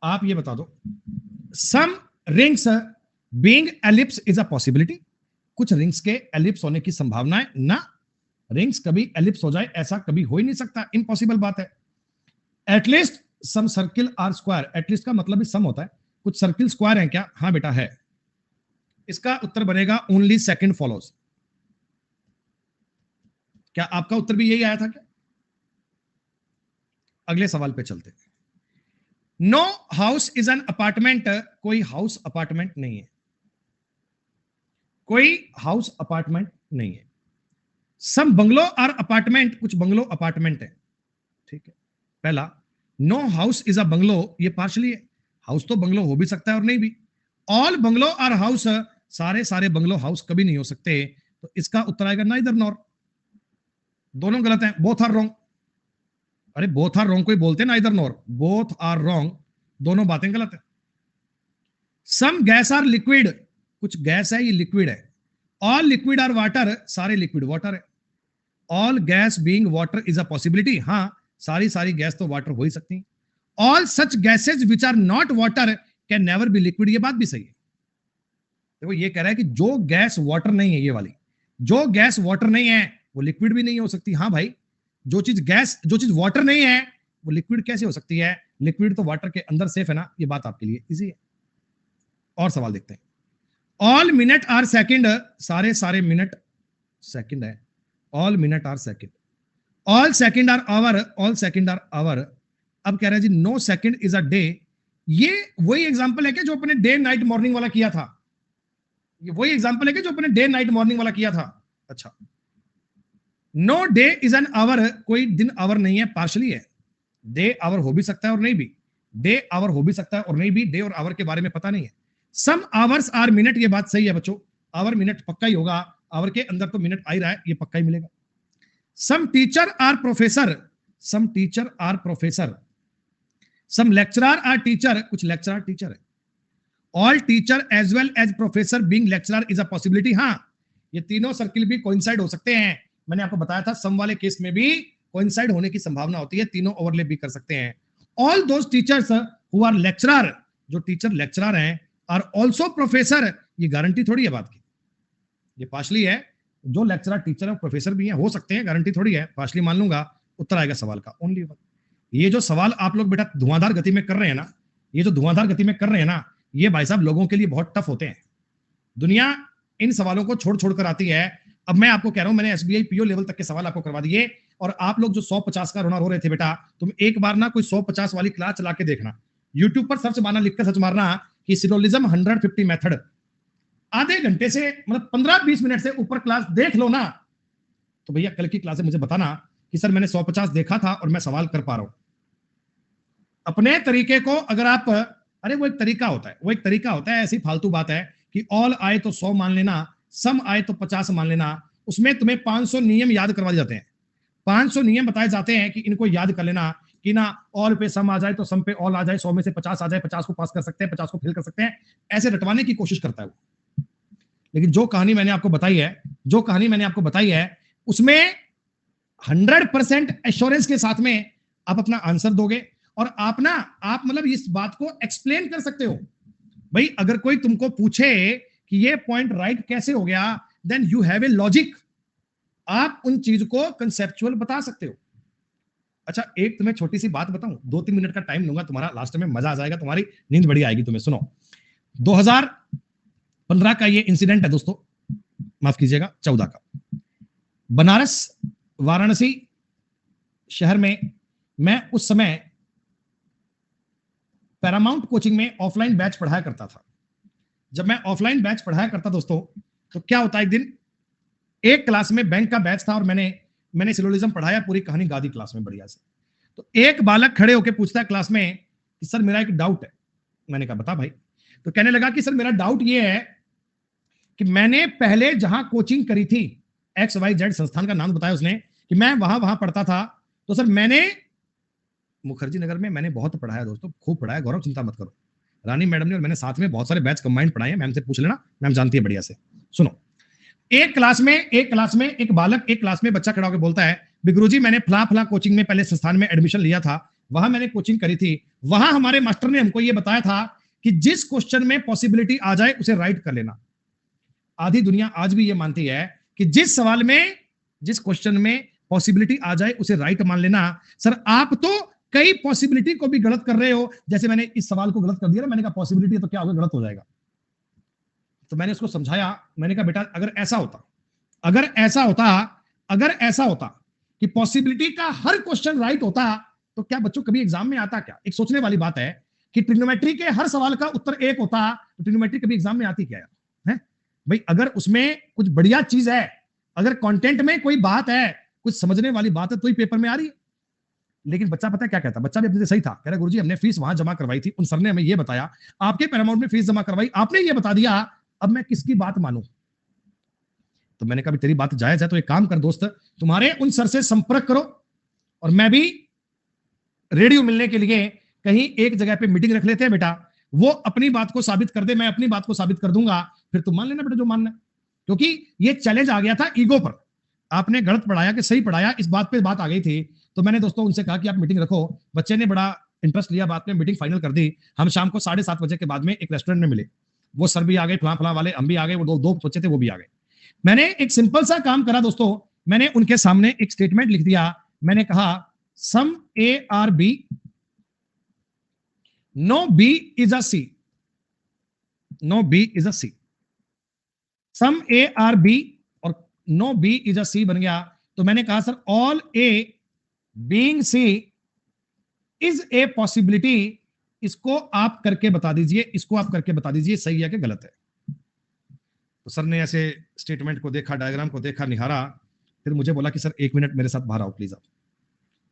आप ये बता दो, some rings being ellipse is a possibility, कुछ रिंग्स के एलिप्स होने की संभावना है ना। रिंग्स कभी एलिप्स हो जाए ऐसा कभी हो ही नहीं सकता, इम्पॉसिबल बात है। At least some circle are square, at least का मतलब भी सम होता है, कुछ सर्किल स्क्वायर है क्या? हाँ बेटा है। इसका उत्तर बनेगा ओनली सेकंड फॉलोज। क्या आपका उत्तर भी यही आया था क्या? अगले सवाल पे चलते हैं। No house is an apartment, कोई हाउस अपार्टमेंट नहीं है, कोई हाउस अपार्टमेंट नहीं है। सम बंगलो आर अपार्टमेंट, कुछ बंगलो अपार्टमेंट है। ठीक है। पहला, no house is a bungalow, ये पार्शली है। हाउस तो बंगलो हो भी सकता है और नहीं भी। ऑल बंगलो आर हाउस, सारे बंगलो हाउस कभी नहीं हो सकते। तो इसका उत्तर आएगा नाइदर नॉर। दोनों गलत हैं, बोथ आर रॉन्ग। अरे बोथ आर रॉन्ग कोई बोलते हैं neither nor, both are wrong, दोनों बातें गलत है। सम गैस आर लिक्विड, कुछ गैस है ये लिक्विड है। ऑल लिक्विड आर वाटर, सारे लिक्विड वाटर है। All gas being water is a possibility, हाँ सारी गैस तो वाटर हो ही सकती है। All such gases which are not water can never be liquid, ये बात भी सही है। देखो ये कह रहा है कि जो गैस वाटर नहीं है, ये वाली जो गैस वाटर नहीं है वो लिक्विड भी नहीं हो सकती। हाँ भाई, जो चीज वाटर नहीं है वो लिक्विड कैसे हो सकती है? लिक्विड तो वाटर के अंदर सेफ है ना, ये बात आपके लिए इजी है। और सवाल देखते हैं। ऑल मिनट आर सेकंड, सारे मिनट सेकंड है। All minute are second. All second are hour, all second are hour. अब कह रहे हैं जी no second is a day, ये वही एग्जांपल है कि जो अपने डे नाइट मॉर्निंग वाला किया था। ये वही एग्जांपल है कि जो अपने डे नाइट मॉर्निंग वाला किया था। अच्छा, no day is an hour, कोई दिन आवर नहीं है, पार्शली है। डे आवर हो भी सकता है और नहीं भी, डे आवर हो भी सकता है और नहीं भी, डे और आवर के बारे में पता नहीं है। सम आवर्स आर मिनट, ये बात सही है बच्चों, आवर मिनट पक्का ही होगा, आवर के अंदर तो मिनट आ ही रहा है, ये पक्का ही मिलेगा। Some teacher are professor, some teacher are professor. Some lecturer are teacher, कुछ लेक्चरर टीचर है। All teacher as well as professor being lecturer is a possibility, हाँ ये तीनों सर्किल भी कोइंसाइड हो सकते हैं। मैंने आपको बताया था सम वाले केस में भी कोइंसाइड होने की संभावना होती है, तीनों ओवरलैप भी कर सकते हैं। All those teachers who are lecturer, जो टीचर लेक्चरर हैं, आर आल्सो प्रोफेसर, ये गारंटी थोड़ी है बात की, ये पार्शली है। जो लेक्चरर टीचर है प्रोफेसर भी हैं, हो सकते हैं, गारंटी थोड़ी है, पार्शली मान लूंगा। उत्तर आएगा सवाल का ओनली वन। ये जो सवाल आप लोग बेटा धुआंधार गति में कर रहे हैं ना, ये जो धुआंधार गति में कर रहे हैं ना, ये भाई साहब लोगों के लिए बहुत टफ होते हैं। दुनिया इन सवालों को छोड़ कर आती है। अब मैं आपको कह रहा हूं, मैंने एसबीआई पीओ लेवल तक के सवाल आपको करवा दिए, और आप लोग जो 150 का रोना रो रहे थे बेटा, तुम एक बार ना कोई 150 वाली क्लास चला के देखना, यूट्यूब पर सर्च मारना, लिखकर सर्च मारना कि सिलोलिज्म 150 मेथड, आधे घंटे से मतलब 15-20 मिनट से ऊपर क्लास देख लो ना, तो भैया कल की क्लास में मुझे बताना कि सर मैंने 150 देखा था और मैं सवाल कर पा रहा हूं अपने तरीके को। अगर आप, अरे वो एक तरीका होता है, वो एक तरीका होता है, ऐसी फालतू बात है कि ऑल आए तो 100 मान लेना, सम आए तो 50 मान लेना, उसमें तुम्हें 500 नियम याद करवा दिए जाते हैं। 500 नियम बताए जाते हैं कि इनको याद कर लेना, कि ना ऑल पे सम आ जाए तो सम पे ऑल आ जाए, 100 में से 50 आ जाए, 50 को पास कर सकते हैं, 50 को फेल कर सकते हैं, ऐसे रटवाने की कोशिश करता है वो। लेकिन जो कहानी मैंने आपको बताई है, जो कहानी मैंने आपको बताई है, उसमें 100% एश्योरेंस के साथ में आप अपना आंसर दोगे, और आप ना, आप मतलब इस बात को एक्सप्लेन कर सकते हो। भाई अगर कोई तुमको पूछे कि ये पॉइंट राइट कैसे हो गया, then you have a logic, आप उन चीज को कंसेप्चुअल बता सकते हो। अच्छा एक तुम्हें छोटी सी बात बताऊं, 2-3 मिनट का टाइम लूंगा तुम्हारा, लास्ट में मजा आ जाएगा, तुम्हारी नींद बड़ी आएगी तुम्हें। सुनो, 2015 का ये इंसिडेंट है दोस्तों, माफ कीजिएगा 14 का, बनारस वाराणसी शहर में मैं उस समय पैरामाउंट कोचिंग में ऑफलाइन बैच पढ़ाया करता था। जब मैं ऑफलाइन बैच पढ़ाया करता दोस्तों, तो क्या होता है, एक दिन एक क्लास में बैंक का बैच था और मैंने सिलोजिज्म पढ़ाया, पूरी कहानी गा दी क्लास में बढ़िया से। तो एक बालक खड़े होकर पूछता है क्लास में कि सर मेरा एक डाउट है। मैंने कहा बता भाई। तो कहने लगा कि सर मेरा डाउट ये है कि मैंने पहले जहां कोचिंग करी थी, XYZ संस्थान का नाम बताया उसने, कि मैं वहां पढ़ता था, तो सर मैंने मुखर्जी नगर में मैंने बहुत पढ़ाया दोस्तों, खूब पढ़ाया, गौरव चिंता मत करो। रानी मैडम ने और मैंने साथ में बहुत सारे बैच कंबाइंड पढ़ाए हैं, मैम से पूछ लेना, मैम जानती है बढ़िया से। सुनो, एक क्लास में एक बालक, एक क्लास में बच्चा खड़ा होकर बोलता है गुरुजी मैंने फला कोचिंग में पहले संस्थान में एडमिशन लिया था, वहां मैंने कोचिंग करी थी, वहां हमारे मास्टर ने हमको ये बताया था कि जिस क्वेश्चन में पॉसिबिलिटी आ जाए उसे राइट कर लेना। आधी दुनिया आज भी ये मानती है कि जिस क्वेश्चन में पॉसिबिलिटी आ जाए उसे राइट मान लेना। सर आप तो कई पॉसिबिलिटी को भी गलत कर रहे हो। जैसे मैंने इस सवाल को गलत कर दिया ना, मैंने कहा पॉसिबिलिटी है तो क्या होगा, गलत हो जाएगा। तो मैंने उसको समझाया, मैंने कहा बेटा अगर ऐसा होता कि पॉसिबिलिटी का हर क्वेश्चन राइट होता तो क्या बच्चों कभी एग्जाम में आता? क्या एक सोचने वाली बात है कि ट्रिग्नोमेट्री के हर सवाल का उत्तर एक होता तो ट्रिग्नोमेट्री कभी एग्जाम में आती क्या यार? है भाई, अगर उसमें कुछ बढ़िया चीज है, अगर कंटेंट में कोई बात है, कुछ समझने वाली बात है, तो ही पेपर में आ रही है। लेकिन बच्चा पता है क्या कहता? बच्चा भी अपने से सही था, कह रहा गुरुजी हमने फीस वहां जमा करवाई थी, उन सर ने हमें ये बताया, आपके पैरामाउंट में फीस जमा करवाई, आपने ये बता दिया, अब मैं किसकी बात मानूं? तो मैंने कहा तेरी बात जायज है, तो एक काम कर दोस्त, तुम्हारे उन सर से संपर्क करो और मैं भी रेडियो मिलने के लिए कहीं एक जगह पे मीटिंग रख लेते हैं बेटा, वो अपनी बात को साबित कर दे, मैं अपनी बात को साबित कर दूंगा, फिर तुम मान लेना बेटा जो मानना है। क्योंकि ये चैलेंज आ गया था ईगो पर, आपने गलत पढ़ाया कि सही पढ़ाया, इस बात पे बात आ गई थी। तो मैंने दोस्तों उनसे कहा कि आप मीटिंग रखो, बच्चे ने बड़ा इंटरेस्ट लिया बात में, मीटिंग फाइनल कर दी। हम शाम को 7:30 बजे के बाद में एक रेस्टोरेंट में मिले, वो सर भी आ गए, फला वाले हम भी आ गए, वो दो बच्चे थे वो भी आ गए। मैंने एक सिंपल सा काम करा दोस्तों, मैंने उनके सामने एक स्टेटमेंट लिख दिया, मैंने कहा some A are B, no B is a C, no B is a C, some A are B और no B is a C बन गया। तो मैंने कहा sir all A being C is a possibility, इसको आप करके बता दीजिए, इसको आप करके बता दीजिए सही है कि गलत है। तो सर ने ऐसे स्टेटमेंट को देखा, डायग्राम को देखा, निहारा, फिर मुझे बोला कि सर 1 मिनट मेरे साथ बाहर आओ प्लीज आप।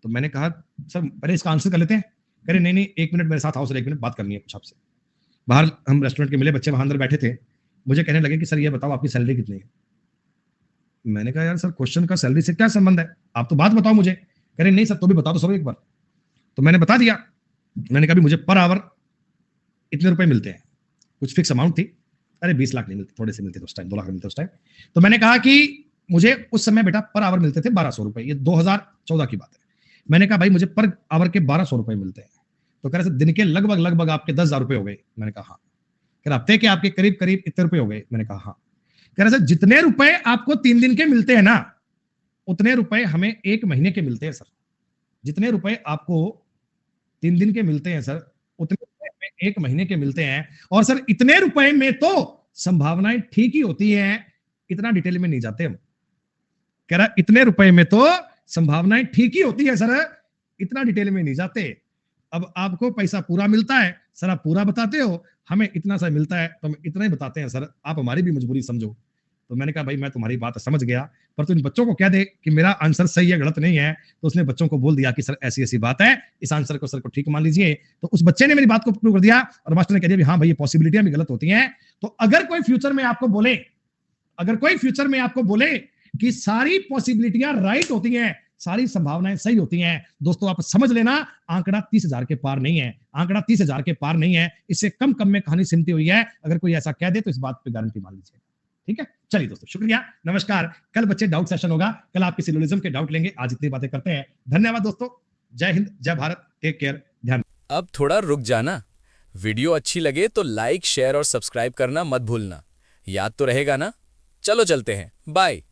तो मैंने कहा सर पहले इसका आंसर कर लेते हैं। कह रहे नहीं 1 मिनट मेरे साथ आओ सर, 1 मिनट बात करनी है कुछ आपसे। बाहर हम रेस्टोरेंट के मिले, बच्चे वहां अंदर बैठे थे, मुझे कहने लगे कि सर ये बताओ आपकी सैलरी कितनी है। मैंने कहा यार सर क्वेश्चन का सैलरी से क्या संबंध है, आप तो बात बताओ मुझे। कह रहे नहीं सर तो भी बता दो सर एक बार। तो मैंने बता दिया, मैंने कहा मुझे पर आवर इतने रुपए मिलते हैं, कुछ फिक्स अमाउंट थी, अरे 20 लाख नहीं मिलते, थोड़े से मिलते थे उस टाइम, 2 लाख मिलते उस टाइम। तो मैंने कहा कि मुझे उस समय बेटा पर आवर मिलते थे 1200 रुपए, ये 2014 की बात है। मैंने कहा भाई मुझे पर आवर के 1200 रुपए मिलते हैं। तो कह रहे दिन के लगभग आपके 10,000 रुपए हो गए। मैंने कहा हाँ। कह रहे हफ्ते के आपके करीब इतने रुपए हो गए। मैंने कहा हाँ। कह रहे सर जितने रुपए आपको 3 दिन के मिलते हैं ना, उतने रुपए हमें 1 महीने के मिलते हैं सर। जितने रुपए आपको 3 दिन के मिलते हैं सर, उतने रुपए हमें 1 महीने के मिलते हैं। और सर इतने रुपए में तो संभावनाएं ठीक ही होती हैं, इतना डिटेल में नहीं जाते हम। कह रहा इतने रुपए में तो संभावनाएं ठीक ही होती है सर, इतना डिटेल में नहीं जाते। अब आपको पैसा पूरा मिलता है सर, आप पूरा बताते हो, हमें इतना सा मिलता है तो हम इतना ही बताते हैं सर, आप हमारी भी मजबूरी समझो। तो मैंने कहा भाई मैं तुम्हारी बात समझ गया, पर तू इन बच्चों को कह दे कि मेरा आंसर सही है गलत नहीं है। तो उसने बच्चों को बोल दिया कि सर ऐसी ऐसी बात है, इस आंसर को सर को ठीक मान लीजिए। तो उस बच्चे ने मेरी बात को प्रूव कर दिया और मास्टर ने कह दिया हाँ भाई ये पॉसिबिलिटियां भी गलत होती हैं। तो अगर कोई फ्यूचर में आपको बोले कि सारी पॉसिबिलिटियां राइट होती हैं, सारी संभावनाएं सही होती हैं, दोस्तों आप समझ लेना आंकड़ा 30,000 के पार नहीं है, आंकड़ा 30,000 के पार नहीं है, इससे कम में कहानी सिमटी हुई है। अगर कोई ऐसा कह दे तो इस बात पे गारंटी मान लीजिए। ठीक है, चलिए दोस्तों शुक्रिया, नमस्कार। कल बच्चे डाउट सेशन होगा, कल आपके सिलोजिज्म के डाउट लेंगे। आज इतनी बातें करते हैं, धन्यवाद दोस्तों, जय हिंद, जय भारत, टेक केयर, ध्यान। अब थोड़ा रुक जाना, वीडियो अच्छी लगे तो लाइक शेयर और सब्सक्राइब करना मत भूलना। याद तो रहेगा ना? चलो चलते हैं, बाय।